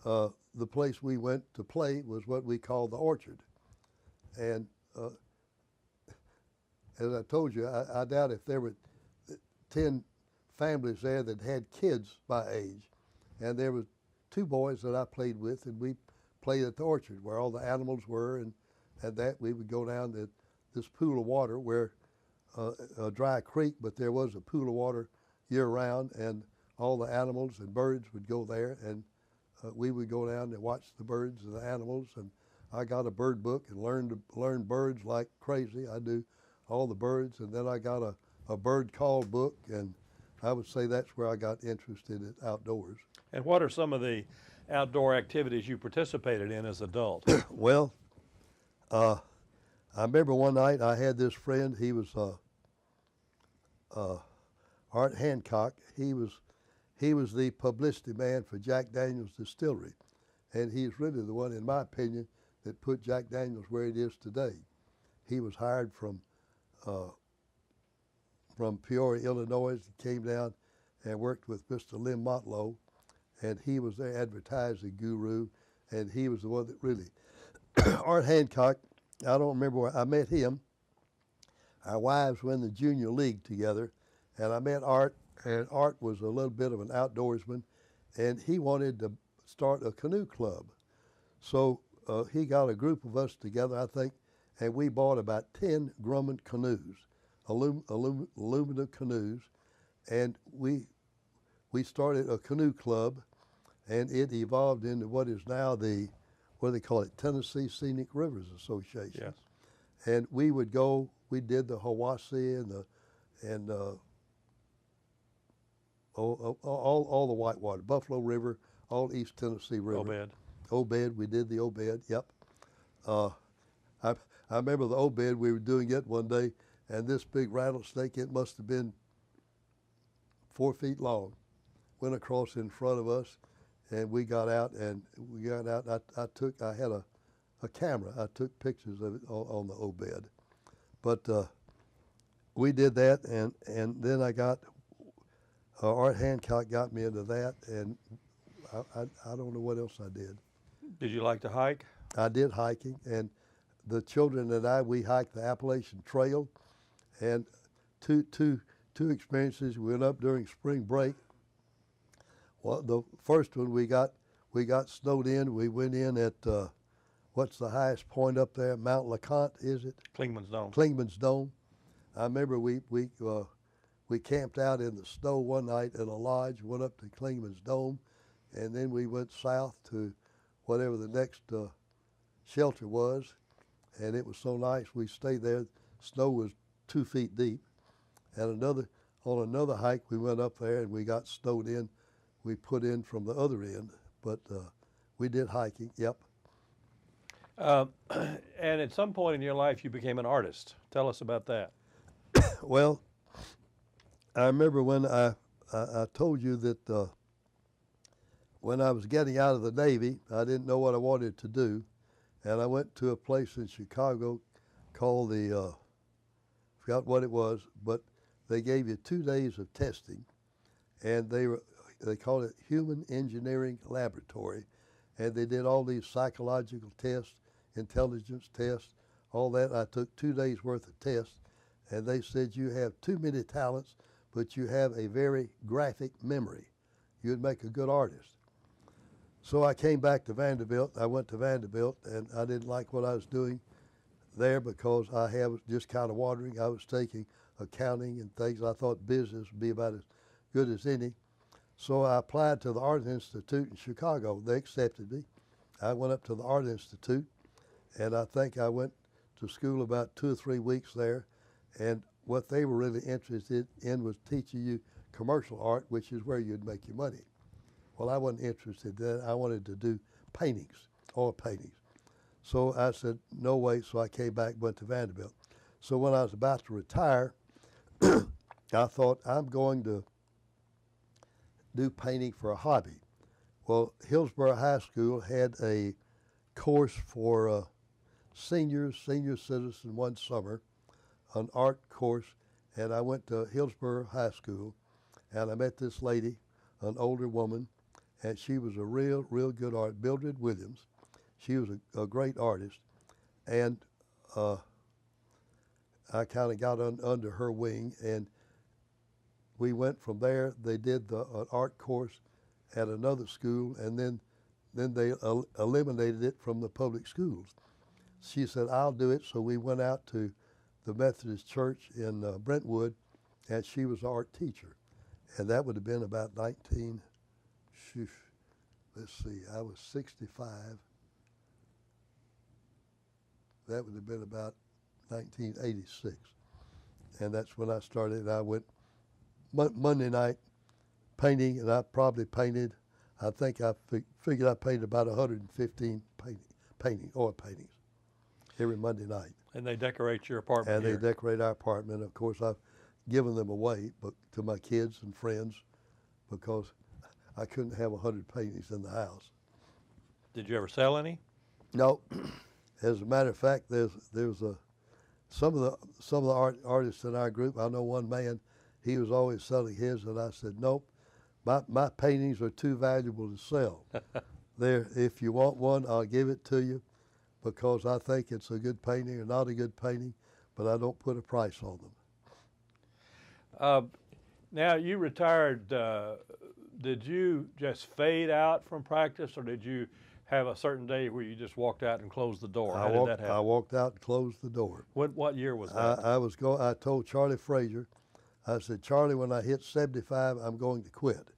the place we went to play was what we called the orchard. And as I told you, I doubt if there were 10 families there that had kids my age. And there were 2 boys that I played with, and we played at the orchard where all the animals were, and that we would go down to this pool of water where a dry creek, but there was a pool of water year round, and all the animals and birds would go there, and we would go down and watch the birds and the animals. And I got a bird book and learned to learn birds like crazy. I knew all the birds, and then I got a bird call book, and I would say that's where I got interested in outdoors. And what are some of the outdoor activities you participated in as an adult? Well, I remember one night I had this friend. He was Art Hancock. He was the publicity man for Jack Daniel's Distillery, and he's really the one, in my opinion, that put Jack Daniel's where it is today. He was hired from Peoria, Illinois. He came down and worked with Mr. Lynn Motlow, and he was their advertising guru, and he was the one that really, Art Hancock, I don't remember where I met him. Our wives were in the junior league together, and I met Art, and Art was a little bit of an outdoorsman, and he wanted to start a canoe club. So he got a group of us together, I think, and we bought about 10 Grumman canoes, aluminum canoes, and we started a canoe club, and it evolved into what is now what do they call it, Tennessee Scenic Rivers Association. Yes. And we would go, we did the Hiwassee and all the Whitewater, Buffalo River, all East Tennessee River. Obed, we did the Obed, yep. I remember the Obed, we were doing it one day, and this big rattlesnake, it must have been 4 feet long, went across in front of us, and we got out, I had a camera. I took pictures of it on the Obed. But we did that, and then I got, Art Hancock got me into that, and I don't know what else I did. Did you like to hike? I did hiking, and the children and we hiked the Appalachian Trail, and two experiences. We went up during spring break. Well, the first one we got snowed in. We went in at what's the highest point up there? Mount LeConte, is it? Clingman's Dome. Clingman's Dome. I remember we camped out in the snow one night in a lodge. Went up to Clingman's Dome, and then we went south to whatever the next shelter was, and it was so nice. We stayed there. Snow was 2 feet deep, and on another hike we went up there and we got snowed in. We put in from the other end, but we did hiking. Yep. And at some point in your life, you became an artist. Tell us about that. Well, I remember when I told you that when I was getting out of the Navy, I didn't know what I wanted to do, and I went to a place in Chicago called forgot what it was, but they gave you 2 days of testing, and they called it Human Engineering Laboratory, and they did all these psychological tests, intelligence tests, all that. I took 2 days worth of tests, and they said you have too many talents, but you have a very graphic memory. You'd make a good artist. So I came back to Vanderbilt. I went to Vanderbilt, and I didn't like what I was doing. there because I have just kind of wondering. I was taking accounting and things. I thought business would be about as good as any. So I applied to the Art Institute in Chicago. They accepted me. I went up to the Art Institute, and I think I went to school about 2 or 3 weeks there. And what they were really interested in was teaching you commercial art, which is where you'd make your money. Well, I wasn't interested in that. I wanted to do paintings, oil paintings. So I said, no way, so I came back, went to Vanderbilt. So when I was about to retire, I thought, I'm going to do painting for a hobby. Well, Hillsborough High School had a course for senior citizens one summer, an art course, and I went to Hillsborough High School, and I met this lady, an older woman, and she was a real good artist, Mildred Williams. She was a great artist, and I kind of got under her wing, and we went from there. They did the art course at another school, and then they eliminated it from the public schools. She said, I'll do it, so we went out to the Methodist Church in Brentwood, and she was our art teacher. And that would have been about let's see, I was 65. That would have been about 1986. And that's when I started. I went Monday night painting, and I probably painted, I think I figured I painted about 115 oil paintings every Monday night. And they decorate your apartment And here. they decorate our apartment. Of course, I've given them away to my kids and friends because I couldn't have 100 paintings in the house. Did you ever sell any? No. As a matter of fact, there's some of the artists in our group. I know one man, he was always selling his, and I said, nope, my paintings are too valuable to sell. If you want one, I'll give it to you because I think it's a good painting or not a good painting, but I don't put a price on them. Now, you retired. Did you just fade out from practice, or did you have a certain day where you just walked out and closed the door? How did that happen? I walked out and closed the door. What year was that? I told Charlie Frazier, I said, Charlie, when I hit 75, I'm going to quit.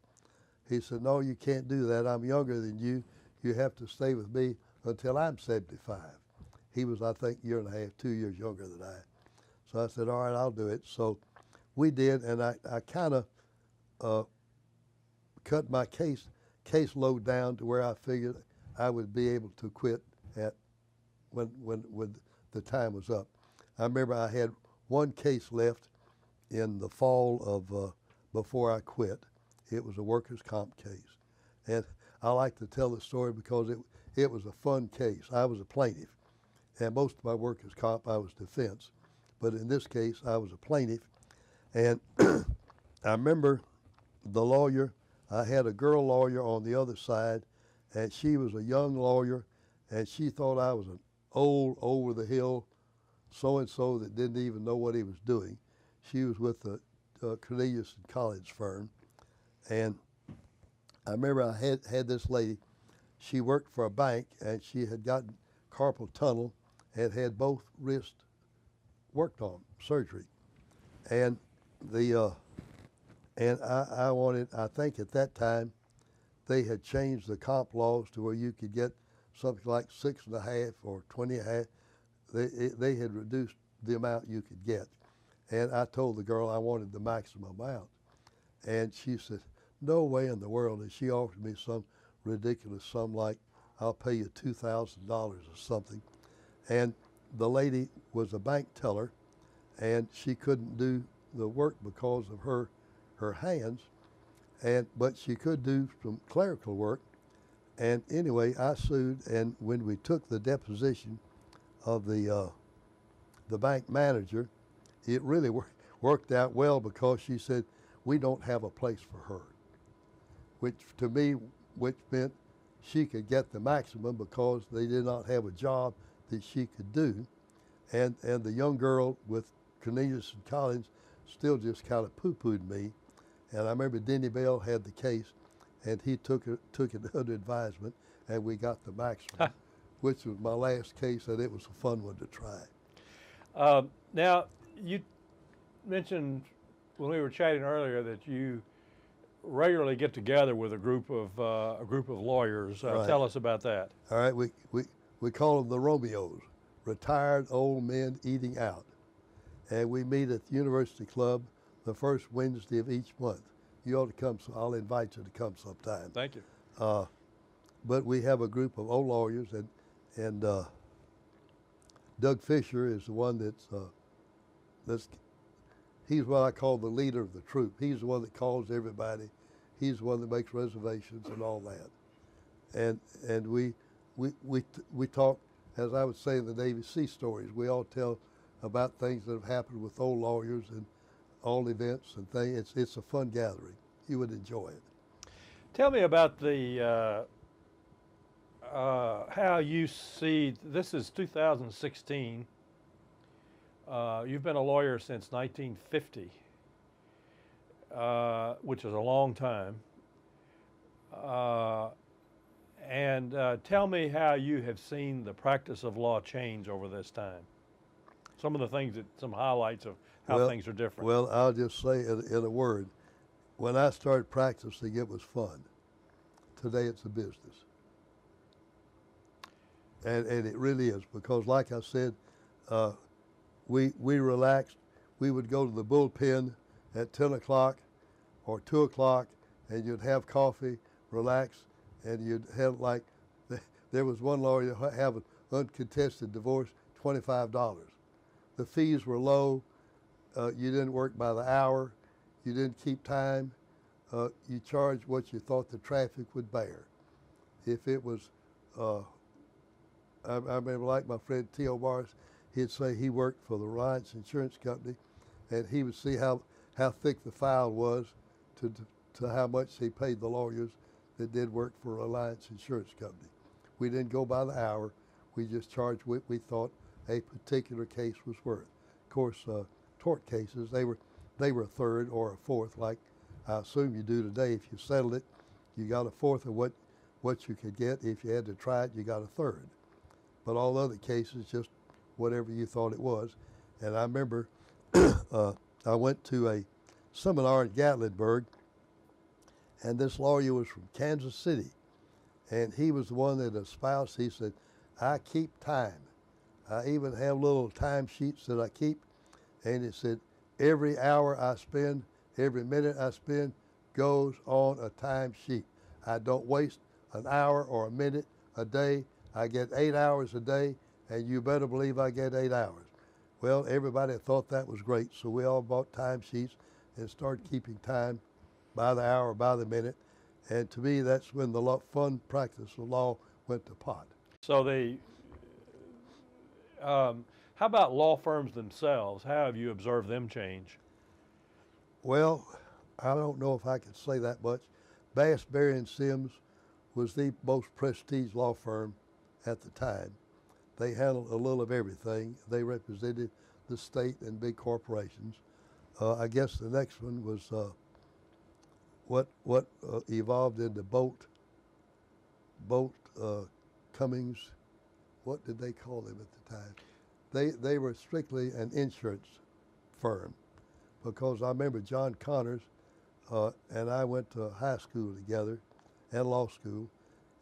He said, no, you can't do that. I'm younger than you. You have to stay with me until I'm 75. He was, I think, 1.5 years, 2 years younger than I. So I said, all right, I'll do it. So we did, and I kind of cut my caseload down to where I figured I would be able to quit at when the time was up. I remember I had one case left in the fall of before I quit. It was a workers' comp case, and I like to tell the story because it was a fun case. I was a plaintiff, and most of my workers' comp I was defense, but in this case I was a plaintiff, and I remember the lawyer. I had a girl lawyer on the other side, and she was a young lawyer, and she thought I was an old, over-the-hill so-and-so that didn't even know what he was doing. She was with the Cornelius and Collins firm, and I remember I had this lady. She worked for a bank, and she had gotten carpal tunnel and had both wrists worked on, surgery. And I think at that time, they had changed the comp laws to where you could get something like 6.5 or 20.5. They had reduced the amount you could get. And I told the girl I wanted the maximum amount. And she said, no way in the world. And she offered me some ridiculous sum like, I'll pay you $2,000 or something. And the lady was a bank teller, and she couldn't do the work because of her hands. But she could do some clerical work. And anyway, I sued, and when we took the deposition of the bank manager, it really worked out well because she said, we don't have a place for her, which meant she could get the maximum because they did not have a job that she could do. And the young girl with Cornelius and Collins still just kind of poo-pooed me. And I remember Denny Bell had the case, and he took it under advisement, and we got the maximum, which was my last case, and it was a fun one to try. Now, you mentioned when we were chatting earlier that you regularly get together with a group of lawyers. Right. Tell us about that. All right, we call them the Romeos, retired old men eating out. And we meet at the University Club the first Wednesday of each month. You ought to come, so I'll invite you to come sometime. Thank you. But we have a group of old lawyers, and Doug Fisher is the one he's what I call the leader of the troop. He's the one that calls everybody. He's the one that makes reservations and all that. And we talk, as I would say in the Navy, sea stories. We all tell about things that have happened with old lawyers and all events and things. It's a fun gathering. You would enjoy it. Tell me about the how you see, this is 2016. You've been a lawyer since 1950, which is a long time. And tell me how you have seen the practice of law change over this time. Some of the things some highlights of how things are different. Well, I'll just say in a word, when I started practicing, it was fun. Today it's a business. And it really is, because like I said, we relaxed. We would go to the bullpen at 10 o'clock or 2 o'clock, and you'd have coffee, relax, and you'd have there was one lawyer that have an uncontested divorce, $25. The fees were low. You didn't work by the hour. You didn't keep time. You charged what you thought the traffic would bear. If it was, I remember, like my friend T.O. Morris, he'd say he worked for the Reliance Insurance Company, and he would see how thick the file was to how much he paid the lawyers that did work for Reliance Insurance Company. We didn't go by the hour. We just charged what we thought a particular case was worth. Of course, tort cases, they were a third or a fourth, like I assume you do today. If you settled it, you got a fourth of what you could get. If you had to try it, you got a third. But all other cases, just whatever you thought it was. And I remember I went to a seminar in Gatlinburg, and this lawyer was from Kansas City. And he was the one that espoused, he said, I keep time. I even have little time sheets that I keep. And it said, every hour I spend, every minute I spend goes on a time sheet. I don't waste an hour or a minute a day. I get 8 hours a day, and you better believe I get 8 hours. Well, everybody thought that was great, so we all bought time sheets and started keeping time by the hour, by the minute. And to me, that's when the fun practice of law went to pot. So how about law firms themselves? How have you observed them change? Well, I don't know if I can say that much. Bass, Berry & Sims was the most prestige law firm at the time. They handled a little of everything. They represented the state and big corporations. I guess the next one was what evolved into Cummings. What did they call them at the time? They were strictly an insurance firm, because I remember John Connors and I went to high school together and law school,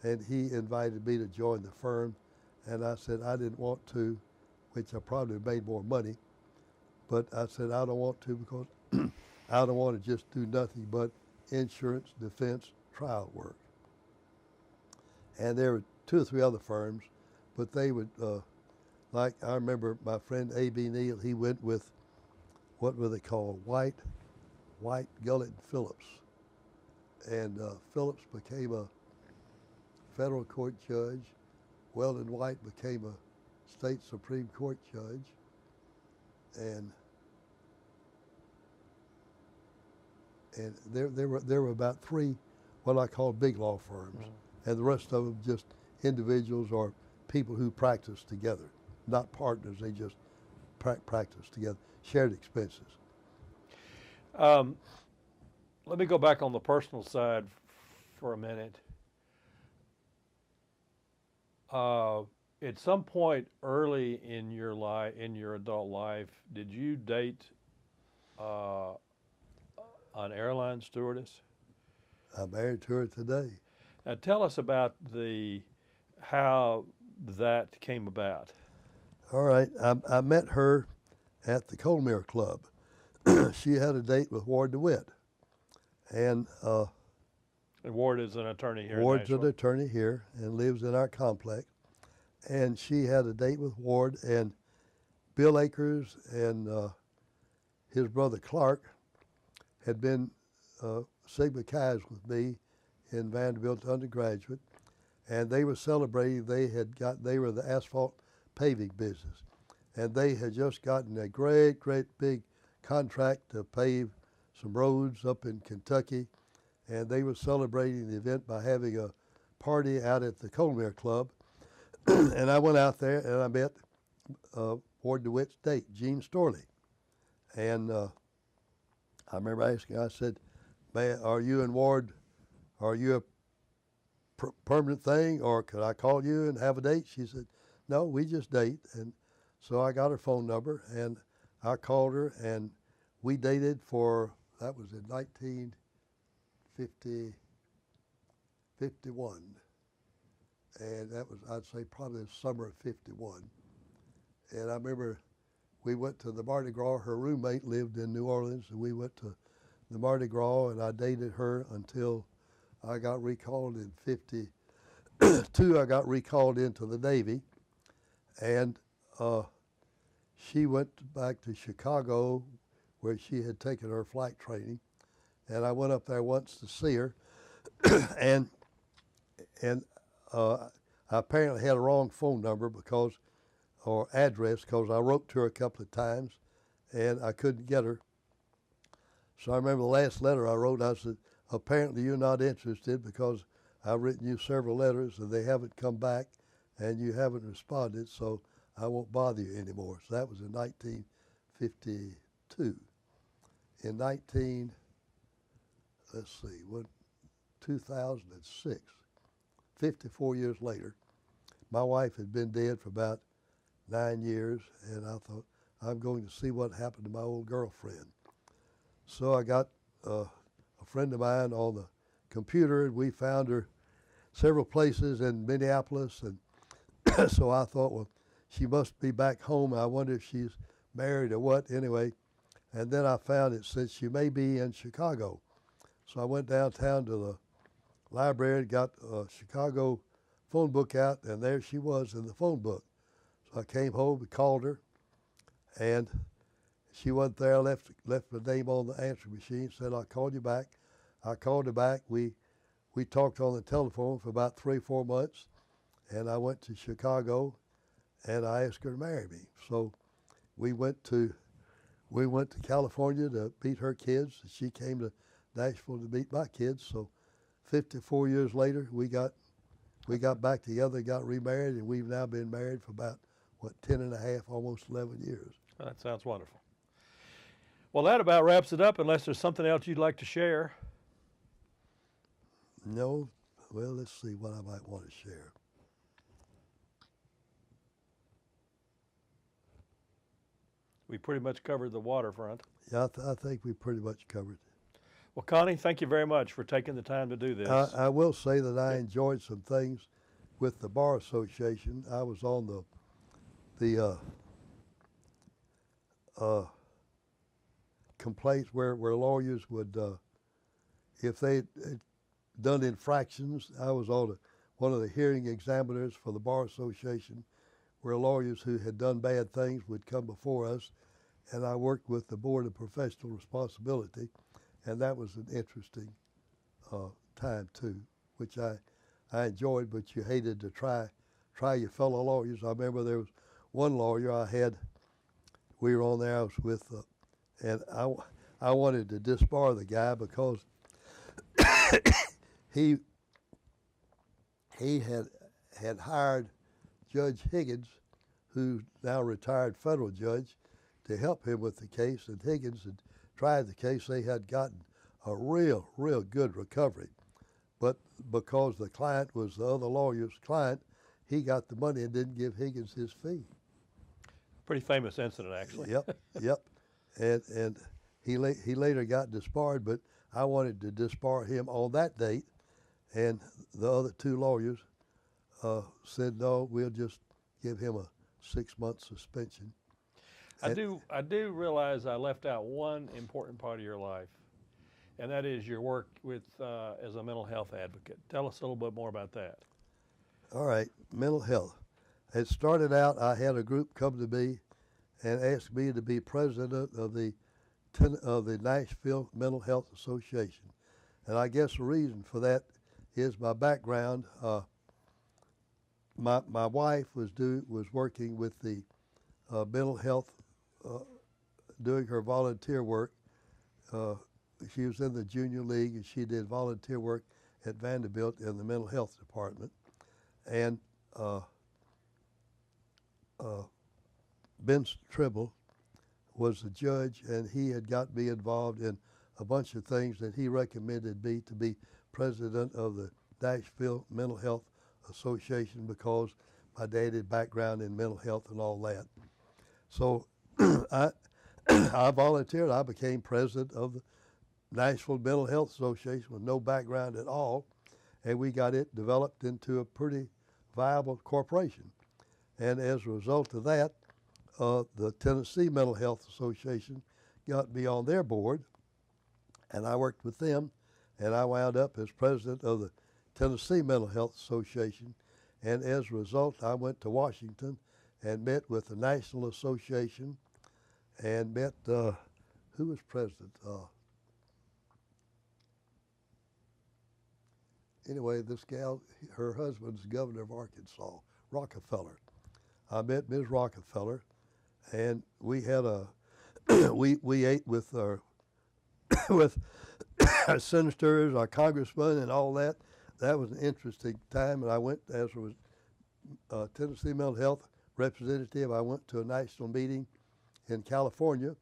and he invited me to join the firm, and I said I didn't want to, which I probably made more money, but I said I don't want to because I don't want to just do nothing but insurance, defense, trial work. And there were 2 or 3 other firms, but they would, like I remember my friend A.B. Neal, he went with, what were they called, White, Gullett, and Phillips. And Phillips became a federal court judge. Weldon White became a state Supreme Court judge. And there were about 3 what I call big law firms, and the rest of them just individuals or people who practice together, not partners. They just practice together, shared expenses. Let me go back on the personal side for a minute. at some point early in your life, in your adult life, did you date uh, an airline stewardess? I'm married to her today. Now tell us about how that came about. All right, I met her at the Coal Mirror Club. She had a date with Ward DeWitt, and And Ward is an attorney here in Ward's an Nashville. attorney here and lives in our complex. And she had a date with Ward, and Bill Akers and his brother Clark had been Sigma Chi's with me in Vanderbilt undergraduate, and they were celebrating. They were the asphalt paving business, and they had just gotten a great big contract to pave some roads up in Kentucky, and they were celebrating the event by having a party out at the Coal Mirror Club. And I went out there and I met Ward DeWitt's date, Jean Storley. And I remember asking her, I said, "Man, are you and Ward, are you a permanent thing, or could I call you and have a date?" She said, "No, we just date." And so I got her phone number and I called her, and we dated that was in 1951. And that was, I'd say, probably the summer of '51. And I remember we went to the Mardi Gras. Her roommate lived in New Orleans, and we went to the Mardi Gras, and I dated her until I got recalled in '52. I got recalled into the Navy, and she went back to Chicago, where she had taken her flight training, and I went up there once to see her, and I apparently had a wrong phone number or address, because I wrote to her a couple of times and I couldn't get her. So I remember the last letter I wrote, I said, "Apparently you're not interested, because I've written you several letters and they haven't come back and you haven't responded, so I won't bother you anymore." So that was in 1952. In 2006, 54 years later, my wife had been dead for about 9 years, and I thought, I'm going to see what happened to my old girlfriend. So I got a friend of mine on the computer, and we found her several places in Minneapolis, and so I thought, well, she must be back home. I wonder if she's married or what. Anyway, and then I found it said she may be in Chicago. So I went downtown to the library and got a Chicago phone book out, and there she was in the phone book. So I came home and called her, and she wasn't there. I left the name on the answering machine, said, "I'll call you back." I called her back. We talked on the telephone for about 3-4 months, and I went to Chicago, and I asked her to marry me. So we went to California to meet her kids. She came to Nashville to meet my kids. So 54 years later, we got back together, got remarried, and we've now been married for about, 10 and a half, almost 11 years. That sounds wonderful. Well, that about wraps it up, unless there's something else you'd like to share. No? Well, let's see what I might want to share. We pretty much covered the waterfront. Yeah, I think we pretty much covered it. Well, Connie, thank you very much for taking the time to do this. I will say that I enjoyed some things with the Bar Association. I was on the complaints where lawyers would, if they had done infractions, I was on one of the hearing examiners for the Bar Association, where lawyers who had done bad things would come before us, and I worked with the Board of Professional Responsibility, and that was an interesting time too, which I enjoyed, but you hated to try your fellow lawyers. I remember there was one lawyer we were on there, I was with, and I wanted to disbar the guy because he had hired Judge Higgins, who's now retired federal judge, to help him with the case, and Higgins had tried the case. They had gotten a real good recovery, but because the client was the other lawyer's client, he got the money and didn't give Higgins his fee. Pretty famous incident, actually. Yep, yep. And he later got disbarred, but I wanted to disbar him on that date, and the other two lawyers said, no, we'll just give him a 6-month suspension. I do realize I left out one important part of your life, and that is your work with as a mental health advocate. Tell us a little bit more about that. All right, mental health. It started out, I had a group come to me and asked me to be president of the Nashville Mental Health Association. And I guess the reason for that is my background. My wife was working with the mental health, doing her volunteer work. She was in the junior league, and she did volunteer work at Vanderbilt in the mental health department. And Ben Tribble was the judge, and he had got me involved in a bunch of things that he recommended me to be president of the Nashville Mental Health Association because my dad had background in mental health and all that. So I volunteered. I became president of the Nashville Mental Health Association with no background at all, and we got it developed into a pretty viable corporation. And as a result of that, the Tennessee Mental Health Association got me on their board, and I worked with them, and I wound up as president of the Tennessee Mental Health Association. And as a result, I went to Washington and met with the National Association and met, who was president? Anyway, this gal, her husband's governor of Arkansas, Rockefeller. I met Ms. Rockefeller, and we had we ate with our senators, our congressmen, and all that. That was an interesting time, and I went, as a Tennessee Mental Health representative, I went to a national meeting in California,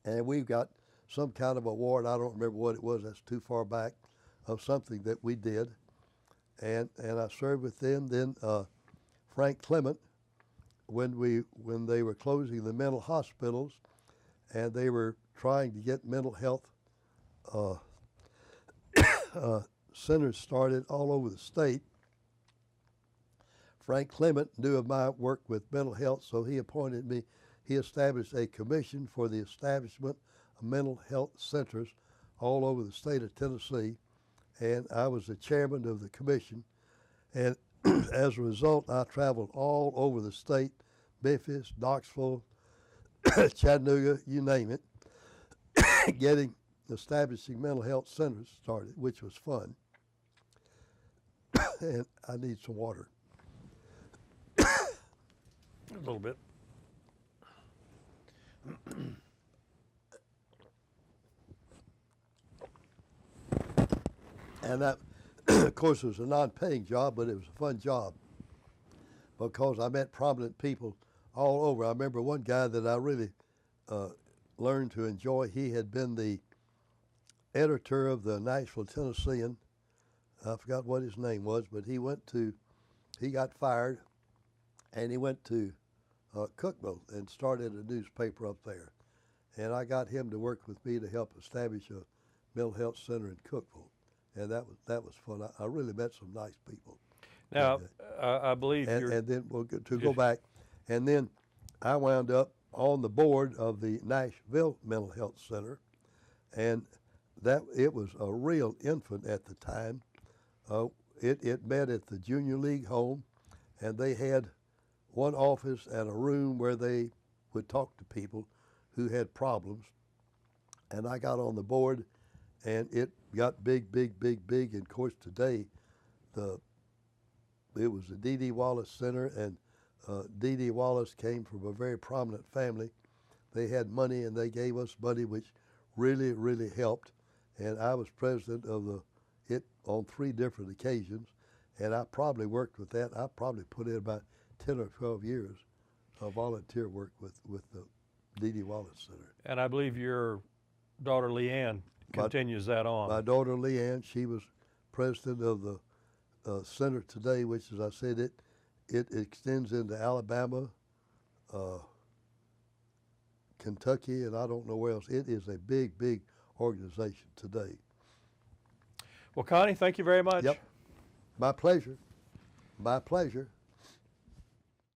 and we got some kind of award. I don't remember what it was, that's too far back, of something that we did. And I served with them. Then Frank Clement, when they were closing the mental hospitals, and they were trying to get mental health centers started all over the state. Frank Clement knew of my work with mental health, so he appointed me. He established a commission for the establishment of mental health centers all over the state of Tennessee, and I was the chairman of the commission. And as a result, I traveled all over the state, Memphis, Knoxville, Chattanooga, you name it, establishing mental health centers started, which was fun. And I need some water. A little bit. And that, of course, was a non-paying job, but it was a fun job because I met prominent people all over. I remember one guy that I really learned to enjoy. He had been the editor of the Nashville Tennessean. I forgot what his name was, but he got fired, and he went to Cookville and started a newspaper up there. And I got him to work with me to help establish a mental health center in Cookville. And that was fun. I really met some nice people. Now, I believe and then go back, and then I wound up on the board of the Nashville Mental Health Center, and it was a real infant at the time. It met at the junior league home, and they had one office and a room where they would talk to people who had problems. And I got on the board, and it got big, big, big, big. And of course, today, it was the D.D. Wallace Center, and D.D. Wallace came from a very prominent family. They had money, and they gave us money, which really, really helped. And I was president of it on 3 different occasions, and I probably worked with that. I probably put in about 10 or 12 years of volunteer work with the D.D. Wallace Center. And I believe your daughter Leanne continues that on. My daughter Leanne, she was president of the center today, which, as I said, it extends into Alabama, Kentucky, and I don't know where else. It is a big, big organization today. Well, Connie, thank you very much. Yep. My pleasure. My pleasure.